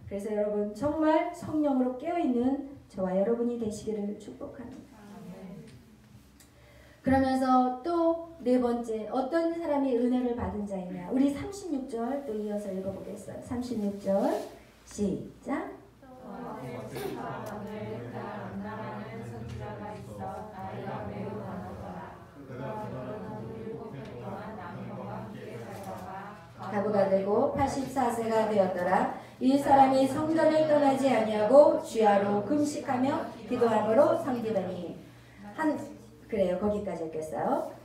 그래서 여러분, 정말 성령으로 깨어있는 저와 여러분이 되시기를 축복합니다. 그러면서 또 네 번째, 어떤 사람이 은혜를 받은 자이냐. 우리 36절 또 이어서 읽어보겠어요. 36절 시작. 가부가 되고 84세가 되었더라. 이 사람이 성전을 떠나지 아니하고 주야로 금식하며 기도함으로 섬기더니 그래요. 거기까지 읽겠어요.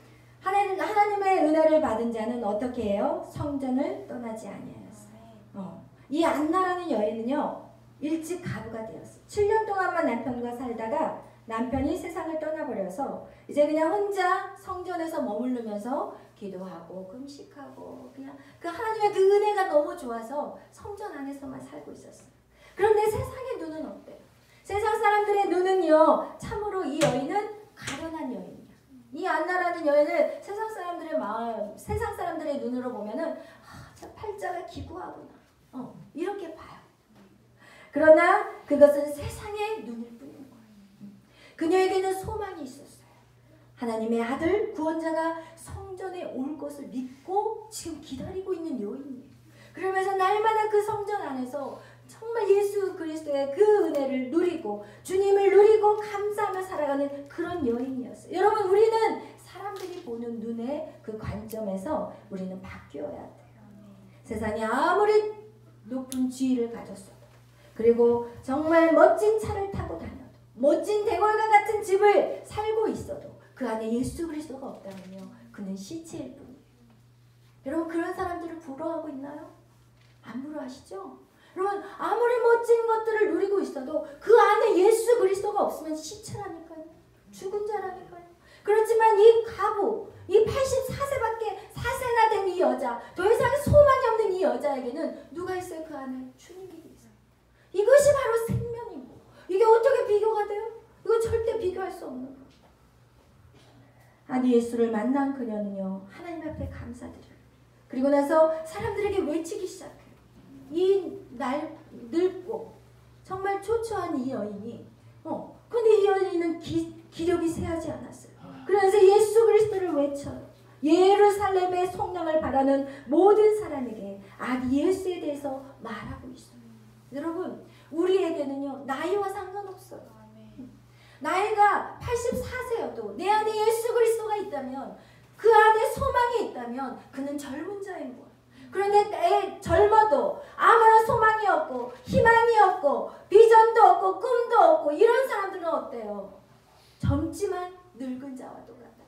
하나님의 은혜를 받은 자는 어떻게 해요? 성전을 떠나지 아니하였어요. 이 안나라는 여인은요, 일찍 가부가 되었어요. 7년 동안만 남편과 살다가 남편이 세상을 떠나버려서 이제 그냥 혼자 성전에서 머무르면서 기도하고 금식하고 그냥 그 하나님의 그 은혜가 너무 좋아서 성전 안에서만 살고 있었어요. 그런데 세상의 눈은 어때요? 세상 사람들의 눈은요, 참으로 이 여인은 가련한 여인이야. 이 안나라는 여인을 세상 사람들의 마음, 세상 사람들의 눈으로 보면은 저 팔자가 기구하구나. 이렇게 봐요. 그러나 그것은 세상의 눈일 뿐인 거예요. 그녀에게는 소망이 있었어요. 하나님의 아들 구원자가 성전에 올 것을 믿고 지금 기다리고 있는 여인이에요. 그러면서 날마다 그 성전 안에서 정말 예수 그리스도의 그 은혜를 누리고 주님을 누리고 감사하며 살아가는 그런 여인이었어요. 여러분, 우리는 사람들이 보는 눈의 그 관점에서 우리는 바뀌어야 돼요. 세상이 아무리 높은 지위를 가졌어도, 그리고 정말 멋진 차를 타고 다녀도, 멋진 대궐과 같은 집을 살고 있어도 그 안에 예수 그리스도가 없다면요, 그는 시체일 뿐이에요. 여러분, 그런 사람들을 부러워하고 있나요? 안 부러워하시죠? 여러분, 아무리 멋진 것들을 누리고 있어도 그 안에 예수 그리스도가 없으면 시체라니까요. 죽은 자라니까요. 그렇지만 이 가부, 이 84세밖에 4세나 된 이 여자, 더 이상 소망이 없는 이 여자에게는 누가 있어요? 그 안에 주님이 있어요. 이것이 바로 생명이고, 이게 어떻게 비교가 돼요? 이거 절대 비교할 수 없는 거예요. 아니, 예수를 만난 그녀는요, 하나님 앞에 감사드려요. 그리고 나서 사람들에게 외치기 시작해요. 이 늙고 정말 초췌한 이 여인이, 근데 이 여인은 기력이 쇠하지 않았어요. 그래서 예수 그리스도를 외쳐요. 예루살렘의 성령을 바라는 모든 사람에게 아기 예수에 대해서 말하고 있어요. 여러분, 우리에게는요, 나이와 상관없어요. 나이가 84세여도 내 안에 예수 그리스도가 있다면, 그 안에 소망이 있다면 그는 젊은 자인 거예요. 그런데 젊어도 아무런 소망이 없고 희망이 없고 비전도 없고 꿈도 없고 이런 사람들은 어때요? 젊지만 늙은 자와 똑같다.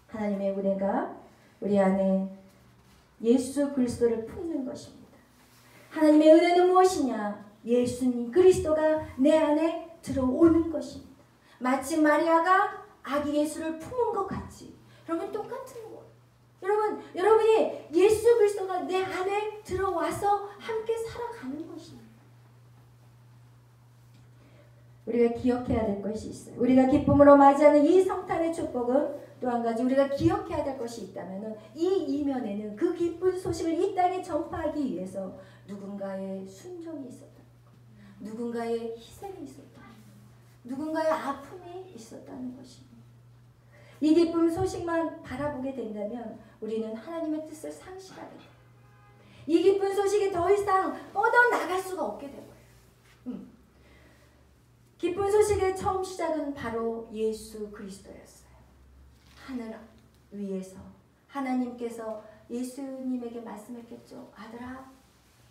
하나님의 은혜가 우리 안에 예수 그리스도를 품는 것입니다. 하나님의 은혜는 무엇이냐? 예수님 그리스도가 내 안에 들어오는 것입니다. 마치 마리아가 아기 예수를 품은 것 같이 여러분 똑같은 거예요. 여러분이 예수 그리스도가 내 안에 들어와서 함께 살아가는 것입니다. 우리가 기억해야 될 것이 있어요. 우리가 기쁨으로 맞이하는 이 성탄의 축복은 또 한 가지 우리가 기억해야 될 것이 있다면 이 이면에는 그 기쁜 소식을 이 땅에 전파하기 위해서 누군가의 순종이 있었다. 누군가의 희생이 있었다. 누군가의 아픔이 있었다는 것입니다. 이 기쁨 소식만 바라보게 된다면 우리는 하나님의 뜻을 상실하게 돼요. 이 기쁜 소식이 더 이상 뻗어나갈 수가 없게 된 거예요. 기쁜 소식의 처음 시작은 바로 예수 그리스도였어요. 하늘 위에서 하나님께서 예수님에게 말씀했겠죠. 아들아,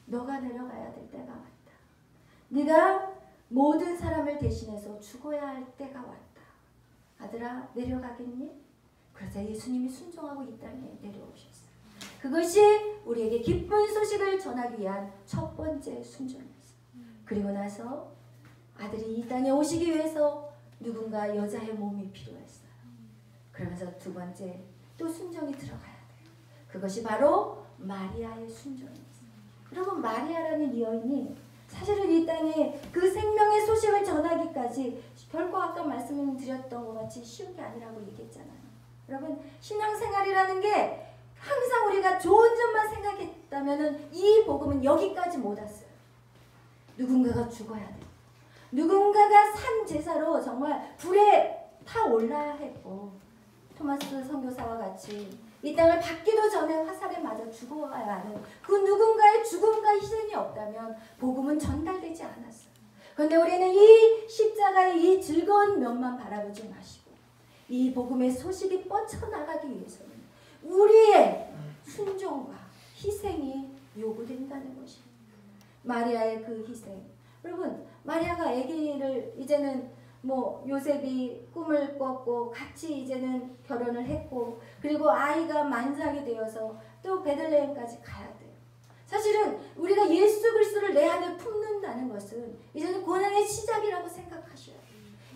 너가 내려가야 될 때가 왔다. 네가 모든 사람을 대신해서 죽어야 할 때가 왔다. 아들아, 내려가겠니? 그래서 예수님이 순종하고 이 땅에 내려오셨어요. 그것이 우리에게 기쁜 소식을 전하기 위한 첫 번째 순종이었어요. 그리고 나서 아들이 이 땅에 오시기 위해서 누군가 여자의 몸이 필요했어요. 그러면서 두 번째 또 순종이 들어가야 돼요. 그것이 바로 마리아의 순종이었어요. 여러분, 마리아라는 이 여인이 사실은 이 땅에 그 생명의 소식을 전하기까지 결코 아까 말씀드렸던 것 같이 쉬운 게 아니라고 얘기했잖아요. 여러분, 신앙생활이라는 게 항상 우리가 좋은 점만 생각했다면 이 복음은 여기까지 못 왔어요. 누군가가 죽어야 돼요. 누군가가 산 제사로 정말 불에 타올라야 했고, 토마스 선교사와 같이 이 땅을 받기도 전에 화살에 맞아 죽어가야 하는 그 누군가의 죽음과 희생이 없다면 복음은 전달되지 않았어요. 그런데 우리는 이 십자가의 이 즐거운 면만 바라보지 마시고 이 복음의 소식이 뻗쳐나가기 위해서는 우리의 순종과 희생이 요구된다는 것입니다. 마리아의 그 희생. 여러분, 마리아가 아기를 이제는 요셉이 꿈을 꿨고 같이 이제는 결혼을 했고, 그리고 아이가 만삭이 되어서 또 베들레헴까지 가야 돼요. 사실은 우리가 예수 그리스도를 내 안에 품는다는 것은 이제는 고난의 시작이라고 생각하셔야 돼요.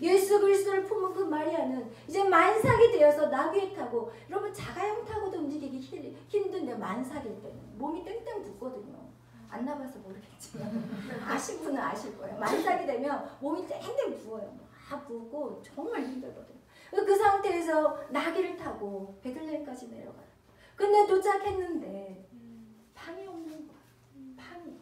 예수 그리스도를 품은 그 마리아는 이제 만삭이 되어서 나귀에 타고, 여러분 자가용 타고도 움직이기 힘든데 만삭일 때는 몸이 땡땡 붓거든요. 안 나봐서 모르겠지만 아신 분은 아실 거예요. 만삭이 되면 몸이 땡땡 부어요. 막 부고 정말 힘들거든요. 그 상태에서 나귀를 타고 베들레헴까지 내려가요. 근데 도착했는데 방이 없는 거야. 방이.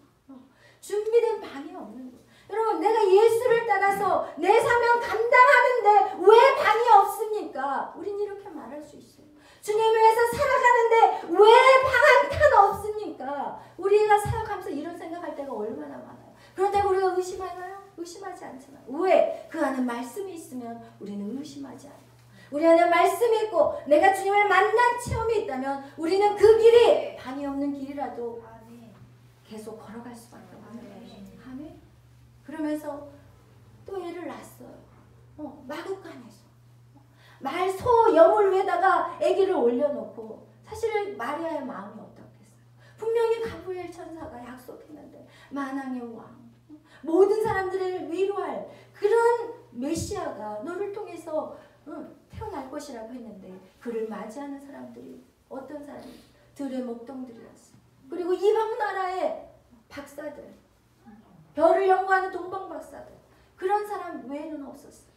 준비된 방이 없는 거야. 여러분, 내가 예수를 따라서 내 사명 감당하는데 왜 방이 없습니까? 우린 이렇게 말할 수 있어요. 주님을 위해서 살아가는데 왜 방 한 칸 없습니까? 우리가 살아가면서 이런 생각할 때가 얼마나 많아요. 그런데 우리가 의심하나요? 의심하지 않잖아요. 왜? 그 안에 말씀이 있으면 우리는 의심하지 않아요. 우리 안에 말씀이 있고 내가 주님을 만난 체험이 있다면 우리는 그 길이 방이 없는 길이라도 계속 걸어갈 수밖에 없어요. 아멘. 그러면서 또 애를 낳았어요. 마구간에서 말소 여물 위에다가 아기를 올려놓고, 사실은 마리아의 마음이 어떻겠어요? 분명히 가브리엘 천사가 약속했는데 만왕의 왕, 모든 사람들을 위로할 그런 메시아가 너를 통해서 태어날 것이라고 했는데 그를 맞이하는 사람들이 어떤 사람이? 들의 목동들이었어요. 그리고 이방 나라의 박사들, 별을 연구하는 동방 박사들, 그런 사람 외에는 없었어요.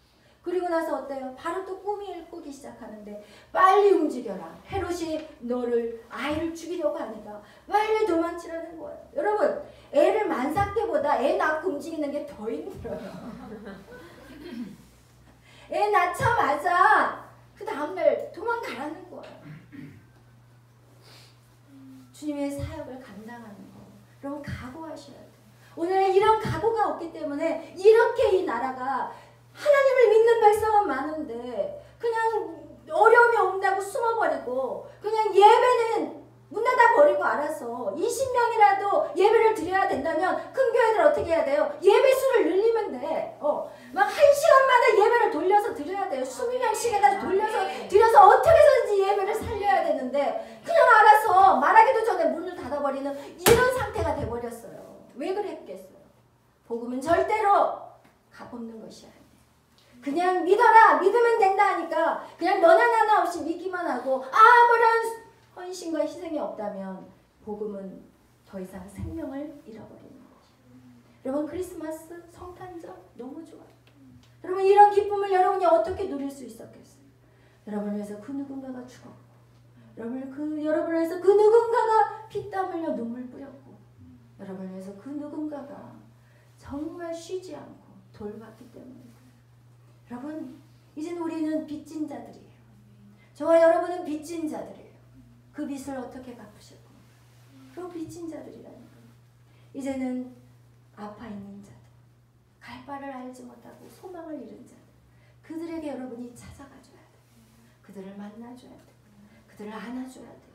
그리고 나서 어때요? 바로 또 꿈이 꾸기 시작하는데 빨리 움직여라. 헤롯이 너를 아이를 죽이려고 하니까 빨리 도망치라는 거예요. 여러분, 애를 만삭 때보다 애 낳고 움직이는 게 더 힘들어요. 애 낳자마자 그 다음날 도망가라는 거예요. 주님의 사역을 감당하는 거. 여러분, 각오하셔야 돼요. 오늘 이런 각오가 없기 때문에 이렇게 이 나라가 하나님을 믿는 백성은 많은데 그냥 어려움이 온다고 숨어버리고 그냥 예배는 문 닫아버리고 알아서 20명이라도 예배를 드려야 된다면 큰 교회들 어떻게 해야 돼요? 예배 수를 늘리면 돼. 막 1시간마다 예배를 돌려서 드려야 돼요. 20명씩 해가지고 돌려서 드려서 어떻게 해서든지 예배를 살려야 되는데 그냥 알아서 말하기도 전에 문을 닫아버리는 이런 상태가 돼버렸어요. 왜 그랬겠어요? 복음은 절대로 값없는 것이 아니에요. 그냥 믿어라, 믿으면 된다 하니까 그냥 너나 나나 없이 믿기만 하고 아무런 헌신과 희생이 없다면 복음은 더 이상 생명을 잃어버리는 거죠. 여러분, 크리스마스 성탄절 너무 좋아요. 여러분 이런 기쁨을 여러분이 어떻게 누릴 수 있었겠어요? 여러분을 위해서 그 누군가가 죽었고 여러분을 위해서 그 누군가가 피땀 흘려 눈물 뿌렸고 여러분을 위해서 그 누군가가 정말 쉬지 않고 돌봤기 때문에 여러분 이제는 우리는 빚진 자들이에요. 저와 여러분은 빚진 자들이에요. 그 빚을 어떻게 갚으실 겁니까? 그 빚진 자들이라니까. 이제는 아파 있는 자들, 갈 바를 알지 못하고 소망을 잃은 자들, 그들에게 여러분이 찾아가줘야 돼요. 그들을 만나줘야 돼요. 그들을 안아줘야 돼요.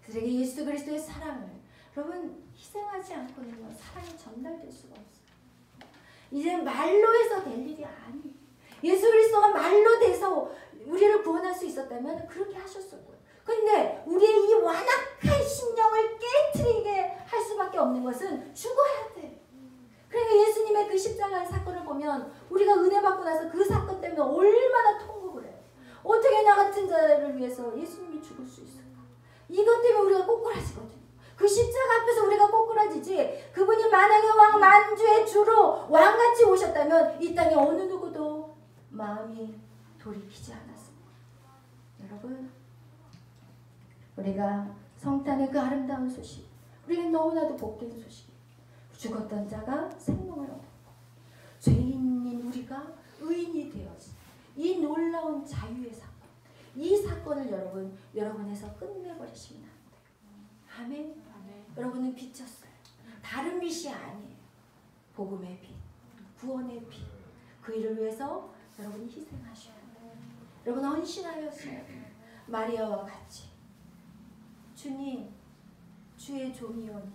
그들에게 예수 그리스도의 사랑을 여러분 희생하지 않고는 사랑이 전달될 수가 없어요. 이제 말로 해서 될 일이 아니에요. 예수 그리스도가 말로 돼서 우리를 구원할 수 있었다면 그렇게 하셨을 거예요. 그런데 우리의 이 완악한 심령을 깨트리게 할 수밖에 없는 것은 죽어야 돼. 그러니까 예수님의 그 십자가의 사건을 보면 우리가 은혜 받고 나서 그 사건 때문에 얼마나 통곡을 해요. 어떻게 나 같은 자를 위해서 예수님이 죽을 수 있을까? 이것 때문에 우리가 꼬꾸라지거든요. 그 십자가 앞에서 우리가 꼬꾸라지지 그분이 만왕의 왕 만주의 주로 왕같이 오셨다면 이 땅에 어느 누구도 마음이 돌이키지 않았습니다. 여러분 우리가 성탄의 그 아름다운 소식 우리가 너무나도 복된 소식 죽었던 자가 생명을 얻었고 죄인인 우리가 의인이 되어진 이 놀라운 자유의 사건 이 사건을 여러분에서 끝내버리시면 안 돼요. 아멘. 여러분은 빚졌어요. 다른 빚이 아니에요. 복음의 빚, 구원의 빚. 그 일을 위해서 여러분이 희생하셔야 돼요. 여러분 헌신하였어요. 마리아와 같이 주님, 주의 종이오니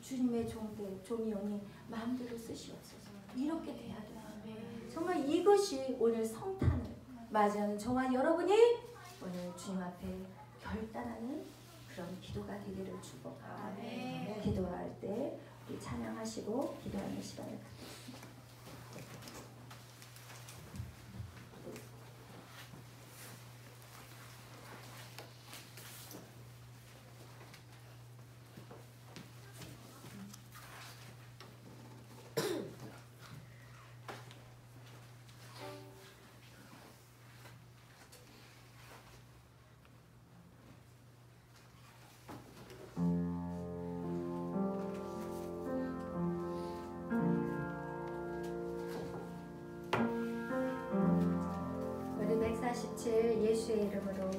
주님의 종이오니 마음대로 쓰시옵소서. 이렇게 돼야 돼요. 정말 이것이 오늘 성탄을 맞이하는 저와 여러분이 오늘 주님 앞에 결단하는 그런 기도가 되기를 축복합니다. 기도할 때 우리 찬양하시고 기도하는 시간을 갖겠습니다. 우리 147 예수의 이름으로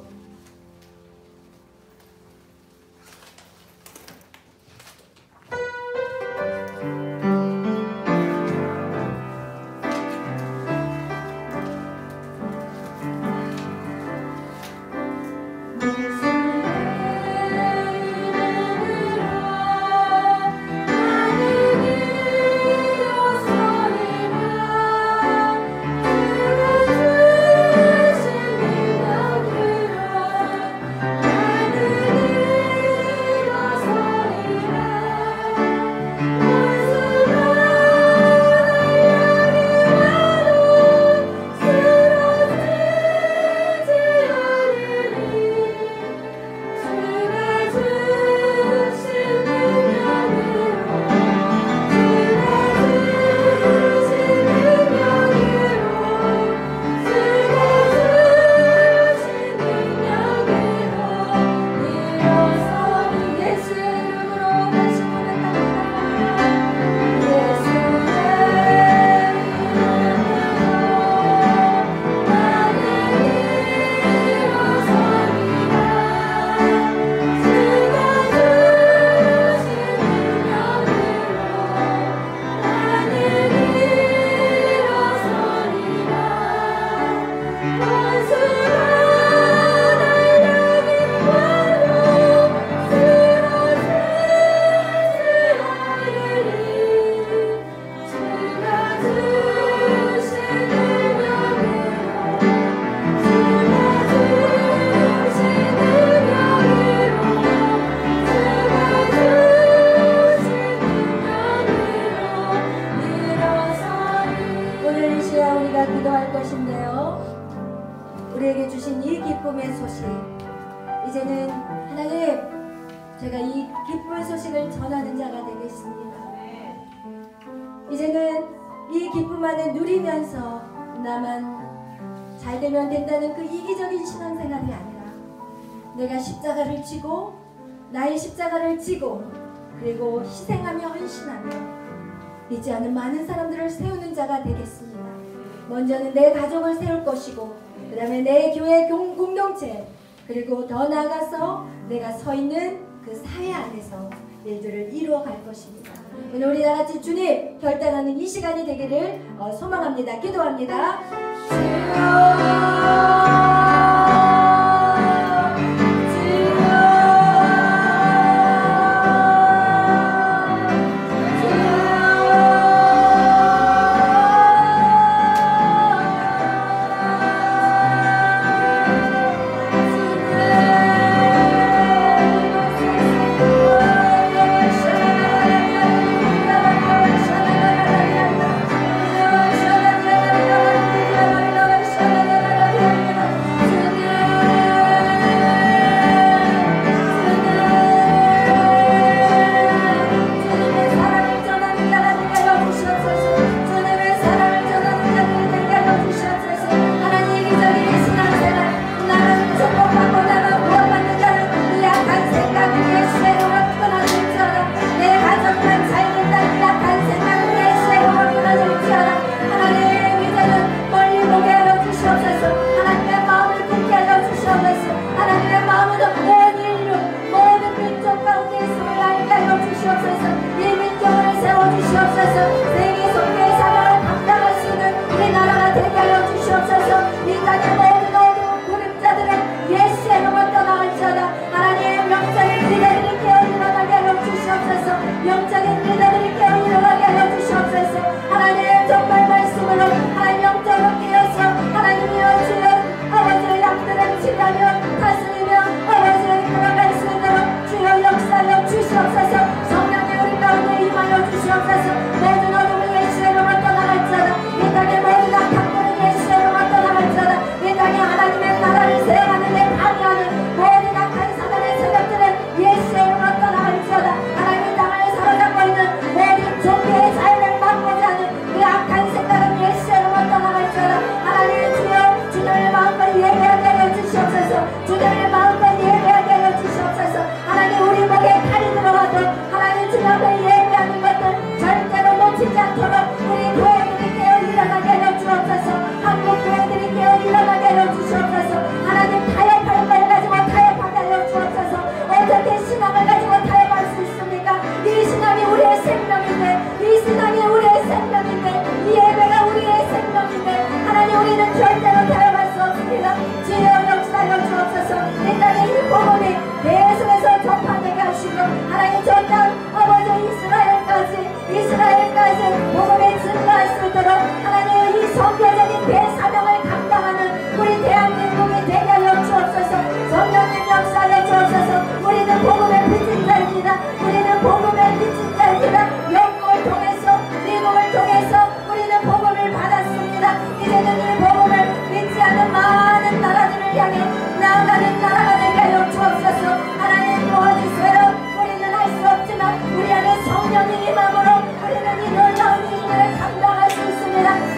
우리에게 주신 이 기쁨의 소식, 이제는 하나님, 제가 이 기쁜 소식을 전하는 자가 되겠습니다. 이제는 이 기쁨만을 누리면서 나만 잘 되면 된다는 그 이기적인 신앙생활이 아니라 내가 십자가를 지고 나의 십자가를 지고 그리고 희생하며 헌신하며 믿지 않는 많은 사람들을 세우는 자가 되겠습니다. 먼저는 내 가족을 세울 것이고 그 다음에 내 교회 공동체 그리고 더 나아가서 내가 서 있는 그 사회 안에서 일들을 이루어갈 것입니다. 오늘 우리 다같이 주님 결단하는 이 시간이 되기를 소망합니다. 기도합니다.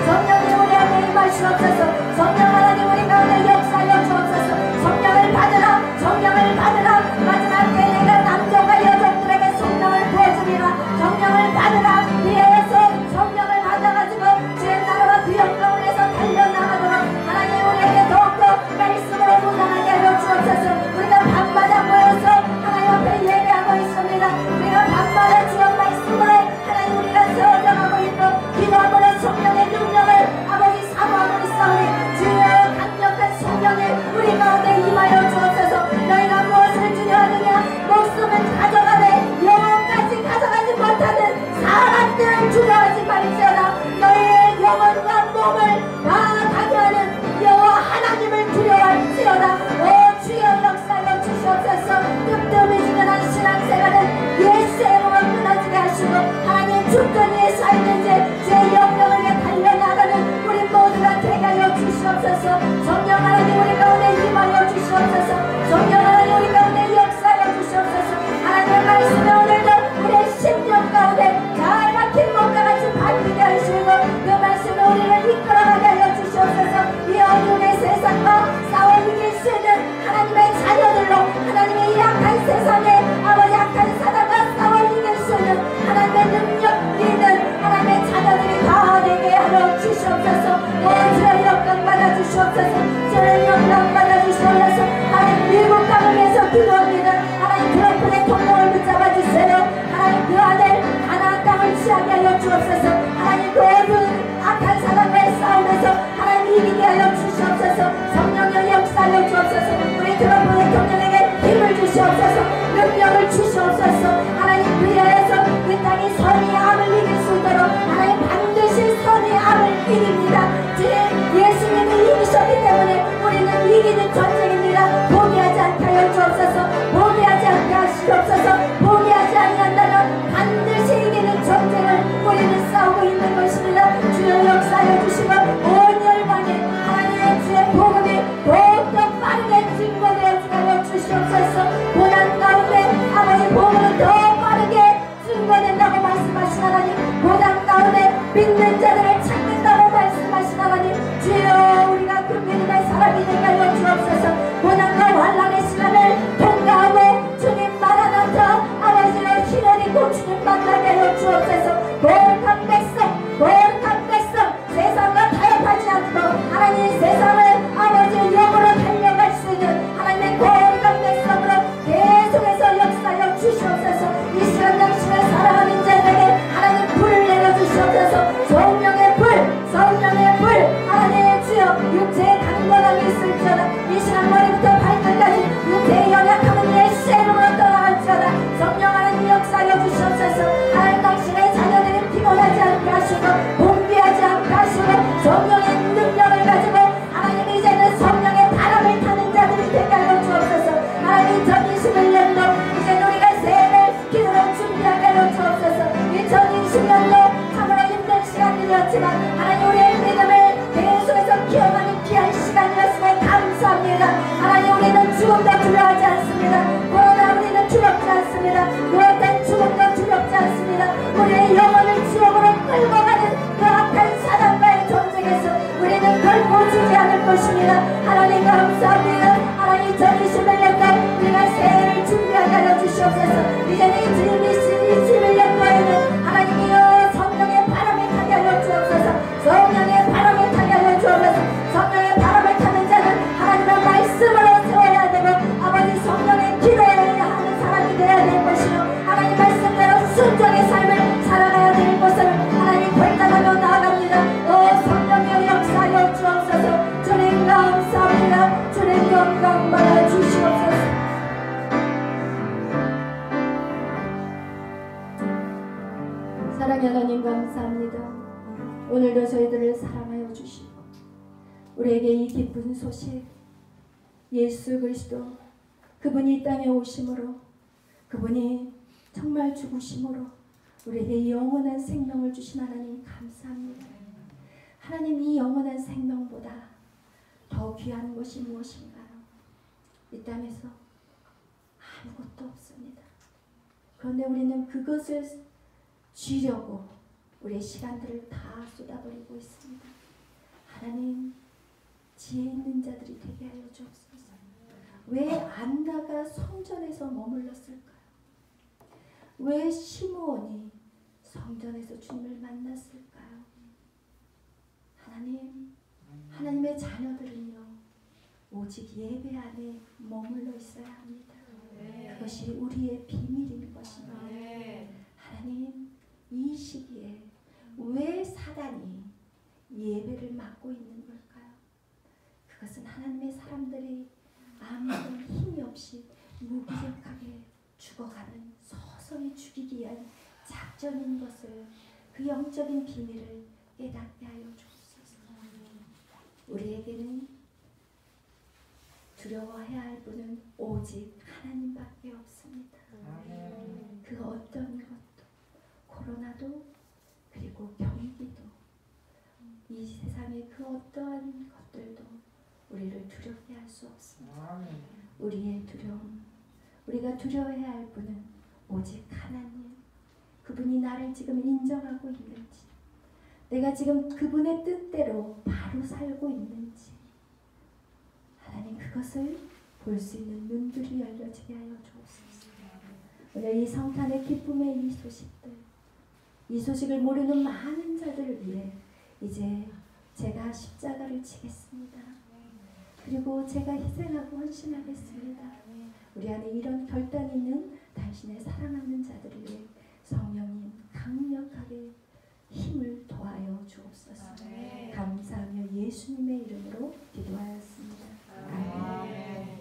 성령이 우리 안에 임하시옵소서.
이기게 하여 주시옵소서. 성령의 역사하여 주옵소서. 우리 들어본 대통령에게 힘을 주시옵소서. 능력을 주시옵소서. 하나님 위하여서 그 땅이 선의 암을 이길 수 있도록 하나님 반드시 선의 암을 이깁니다. 주님 예수님이 이기셨기 때문에 우리는 이기는 전쟁입니다. 포기하지 않게 하여 주옵소서. 포기하지 않게 하시옵소서. 포기하지 아니한다면 반드시 이기는 전쟁을 우리는 싸우고 있는 것입니다. 주여 역사하여 주시고 온 열방에 하나님의 주의 복음이 더욱더 빠르게 증거되어지게 하여 주시옵소서. 고난 가운데 아버지 복음은 더 빠르게 증거된다고 말씀하신 하나님, 고난 가운데 믿는 자들을 찾는다고 말씀하신 하나님, 주여 우리가 그 믿음의 사람이 되게 하여 주옵소서. 고난과 환난의 시간을 통과하고 주님 마라나타 아버지의 힘을 입고 주님 만나게 하여 주옵소서. 거룩한 백성, 거룩한 백성, 세상과 타협하지 않고 하나님 세상을 아버지의 영으로 달려갈 수 있는 하나님의 거룩한 백성으로 계속해서 역사하여 주시옵소서. 이 시간 당신을 사랑하는 자들에게 하나님 불을 내려주시옵소서. 성령의 불, 성령의 불, 하나님의 주여 육체의 강건함이 있을지어다. 이 시간 머리부터 발끝까지 육체의 연약함은 예수의 이름으로 떠나갈지어다. 성령 하나님 역사하여 주시옵소서. 하나님 당신의 자녀들이 피곤하지 않게 하시고 봉기하지 않게 하시고 성령의 능력을 가지고 하나님 이제는 성령의 바람을 타는 자들이 되게 하여 주옵소서. 하나님 2021년도 이제는 우리가 새해를 기도로 준비하게 하여 주옵소서. 2020년도 참으로 힘든 시간이었지만 하나님 우리의 믿음을 계속해서 키워가는 귀한 시간이었음에 감사합니다. 하나님 우리는 죽음도 두려워하지 않습니다. 그러나 우리는 두렵지 않습니다. 무엇된 죽음도 두렵지 않습니다. 우리의 영혼을 지옥으로 끌고 가는 그 악한 사단과의 전쟁에서 우리는 결코 지지 않을 것입니다. 하나님 감사합니다. 하나님 2021년도 우리가 새해를 준비하게 하여 주시옵소서. 이제는 2021년도에는 하나님이여 성령의 바람을 타게 하여 주옵소서. 성령의 바람을 타게 하여 주옵소서. 성령의 바람을 타는 자는 하나님의 말씀으로 세워야 되고 아버지 성령의 기도해야 하는 사람이 되어야 될 것이요 하나님 말씀대로 순종의 삶을 살아가야 될 것을 하나님 결단하며 나아갑니다. 성령의 역사하여 주옵소서. 주님 감사합니다. 주님 영광 받아 주시옵소서. 사랑의 하나님 감사합니다. 오늘도 저희들을 사랑하여 주시고 우리에게 이 기쁜 소식 예수 그리스도 그분이 이 땅에 오심으로 그분이 정말 죽으심으로 우리에게 영원한 생명을 주신 하나님 감사합니다. 하나님 이 영원한 생명보다 더 귀한 것이 무엇인가요? 이 땅에서 아무것도 없습니다. 그런데 우리는 그것을 쥐려고 우리의 시간들을 다 쏟아버리고 있습니다. 하나님 지혜 있는 자들이 되게 하여 주옵소서. 왜 안나가 성전에서 머물렀을까요? 왜 시므온이 성전에서 주님을 만났을까요? 하나님의 자녀들은요 오직 예배 안에 머물러 있어야 합니다. 그것이 우리의 비밀인 것입니다. 하나님 이 시기에 왜 사단이 예배를 막고 있는 걸까요? 그것은 하나님의 사람들이 아무런 힘이 없이 무기력하게 죽어가는 서서히 죽이기 위한 작전인 것을 그 영적인 비밀을 깨닫게 하여 주옵소서. 우리에게는 두려워해야 할 분은 오직 하나님밖에 없습니다. 그 어떤 것도 코로나도 그리고 경기도 이 세상의 그 어떠한 것들도 우리를 두렵게 할 수 없습니다. 우리의 두려움, 우리가 두려워해야 할 분은 오직 하나님. 그분이 나를 지금 인정하고 있는지, 내가 지금 그분의 뜻대로 바로 살고 있는지, 하나님 그것을 볼 수 있는 눈들이 열려지게 하여 주옵소서. 오늘 이 성탄의 기쁨의 이 소식들, 이 소식을 모르는 많은 자들을 위해 이제 제가 십자가를 지겠습니다. 그리고 제가 희생하고 헌신하겠습니다. 우리 안에 이런 결단이 있는 당신의 사랑하는 자들을 위해 성령님 강력하게 힘을 더하여 주옵소서. 감사하며 예수님의 이름으로 기도하였습니다. 아멘.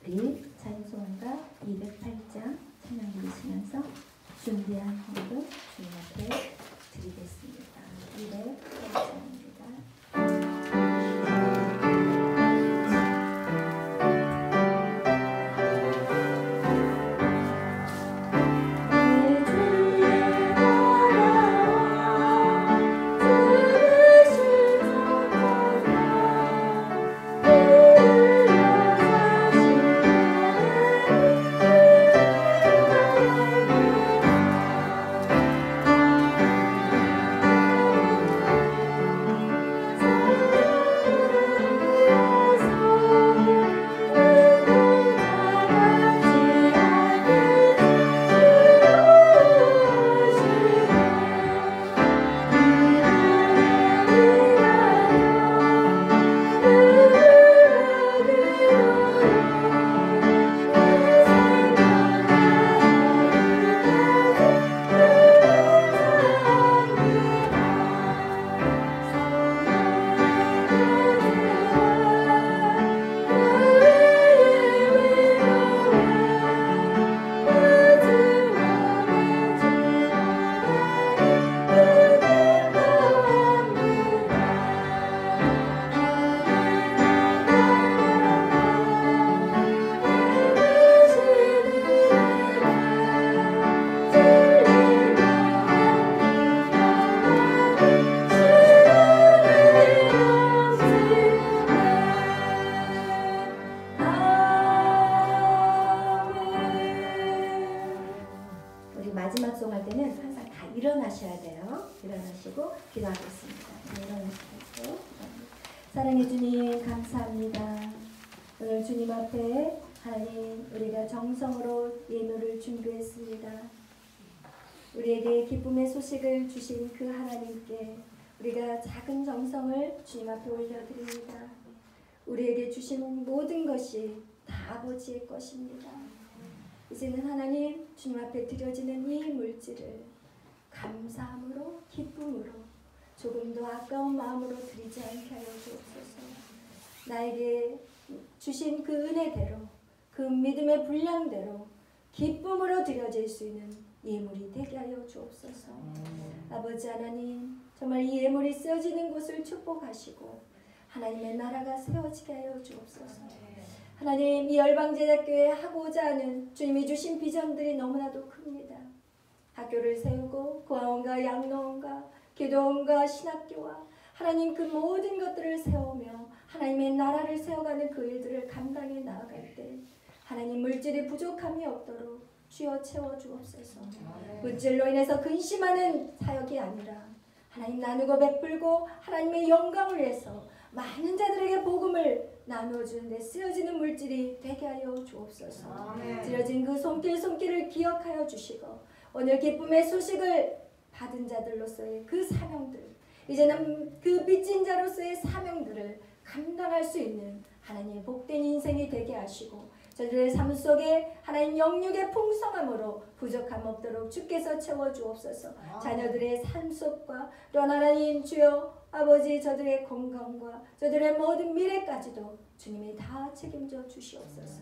우리 찬송가 208장 찬양 부르시면서 준비한 헌금 주님 앞에 드리겠습니다. 208장입니다. 마지막 송 할 때는 항상 다 일어나셔야 돼요. 일어나시고 기도하겠습니다. 일어나시고. 사랑해 주님 감사합니다. 오늘 주님 앞에 하나님 우리가 정성으로 예물을 준비했습니다. 우리에게 기쁨의 소식을 주신 그 하나님께 우리가 작은 정성을 주님 앞에 올려드립니다. 우리에게 주신 모든 것이 다 아버지의 것입니다. 이제는 하나님 주님 앞에 드려지는 이 물질을 감사함으로 기쁨으로 조금도 아까운 마음으로 드리지 않게 하여 주옵소서. 나에게 주신 그 은혜대로 그 믿음의 분량대로 기쁨으로 드려질 수 있는 예물이 되게 하여 주옵소서. 아버지 하나님 정말 이 예물이 쓰여지는 곳을 축복하시고 하나님의 나라가 세워지게 하여 주옵소서. 하나님 이 열방제자교회 하고자 하는 주님이 주신 비전들이 너무나도 큽니다. 학교를 세우고 고아원과 양로원과 기도원과 신학교와 하나님 그 모든 것들을 세우며 하나님의 나라를 세워가는 그 일들을 감당해 나아갈 때 하나님 물질이 부족함이 없도록 주여 채워주옵소서. 물질로 인해서 근심하는 사역이 아니라 하나님 나누고 베풀고 하나님의 영광을 위해서 많은 자들에게 복음을 나누어주는데 쓰여지는 물질이 되게 하여 주옵소서. 드려진 그 손길을 기억하여 주시고 오늘 기쁨의 소식을 받은 자들로서의 그 사명들 이제는 그 빚진 자로서의 사명들을 감당할 수 있는 하나님의 복된 인생이 되게 하시고 저들의 삶 속에 하나님 영육의 풍성함으로 부족함 없도록 주께서 채워주옵소서. 자녀들의 삶 속과 또한 하나님 주여 아버지 저들의 건강과 저들의 모든 미래까지도 주님이 다 책임져 주시옵소서.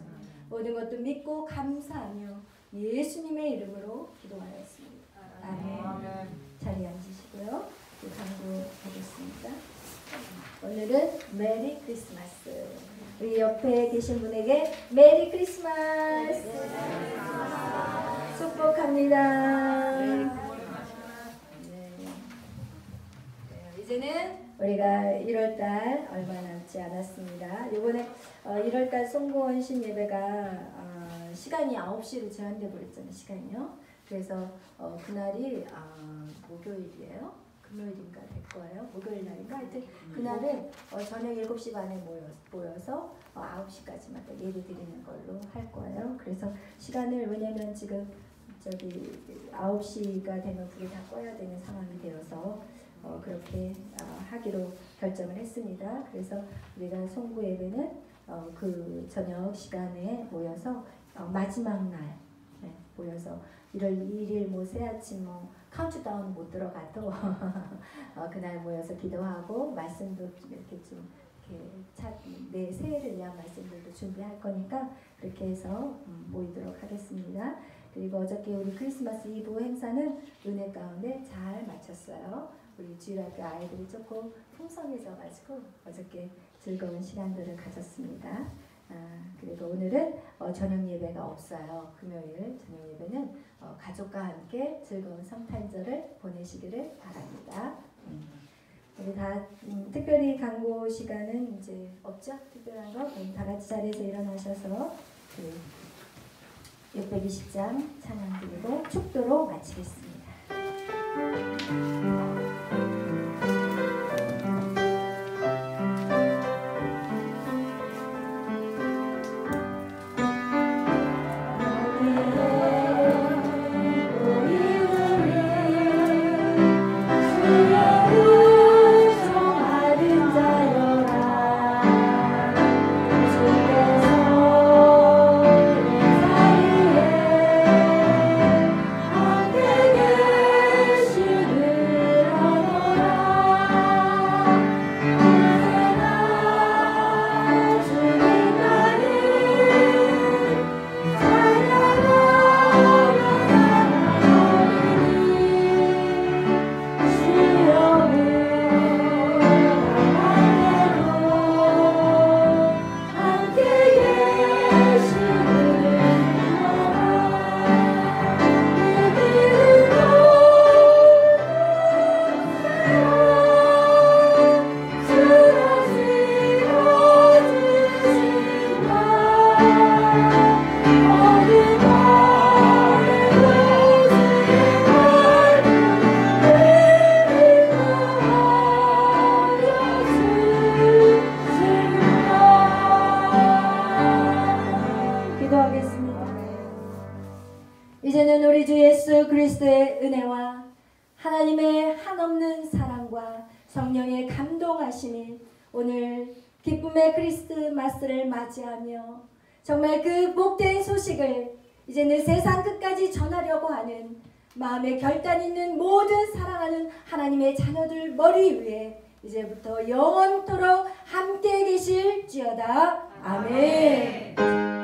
모든 것도 믿고 감사하며 예수님의 이름으로 기도하였습니다. 아멘. 자리에 앉으시고요. 강구하겠습니다. 오늘은 메리 크리스마스. 우리 옆에 계신 분에게 메리 크리스마스 축복합니다. 이제는 우리가 1월달 얼마 남지 않았습니다. 이번에 1월달 송구원신 예배가 시간이 9시로 제한돼 버렸잖아요. 시간이요. 그래서 그날이 목요일이에요. 금요일인가 될 거예요. 목요일 날인가 하여튼 그날은 저녁 7시 반에 모여서 9시까지만 예배 드리는 걸로 할 거예요. 그래서 시간을 왜냐면 지금 9시가 되면 불을 다 꺼야 되는 상황이 되어서 그렇게 하기로 결정을 했습니다. 그래서 우리가 송구 예배는 그 저녁 시간에 모여서 마지막 날 모여서 1월 2일 뭐 새아침 뭐 카운트다운 못 들어가도 그날 모여서 기도하고 말씀도 이렇게 좀 내 새해를 위한 말씀들도 준비할 거니까 그렇게 해서 모이도록 하겠습니다. 그리고 어저께 우리 크리스마스 이브 행사는 은혜 가운데 잘 마쳤어요. 우리 주일학교 아이들이 조금 풍성해져가지고 어저께 즐거운 시간들을 가졌습니다. 그리고 오늘은 저녁 예배가 없어요. 금요일 저녁 예배는 가족과 함께 즐거운 성탄절을 보내시기를 바랍니다. 우리 다 특별히 광고 시간은 이제 없죠? 특별한 거 다 같이 자리에서 일어나셔서 620장 찬양 드리고 축도로 마치겠습니다. 이제는 우리 주 예수 그리스도의 은혜와 하나님의 한없는 사랑과 성령의 감동하심이 오늘 기쁨의 크리스마스를 맞이하며 정말 그 복된 소식을 이제는 세상 끝까지 전하려고 하는 마음에 결단 있는 모든 사랑하는 하나님의 자녀들 머리 위에 이제부터 영원토록 함께 계실지어다. 아멘.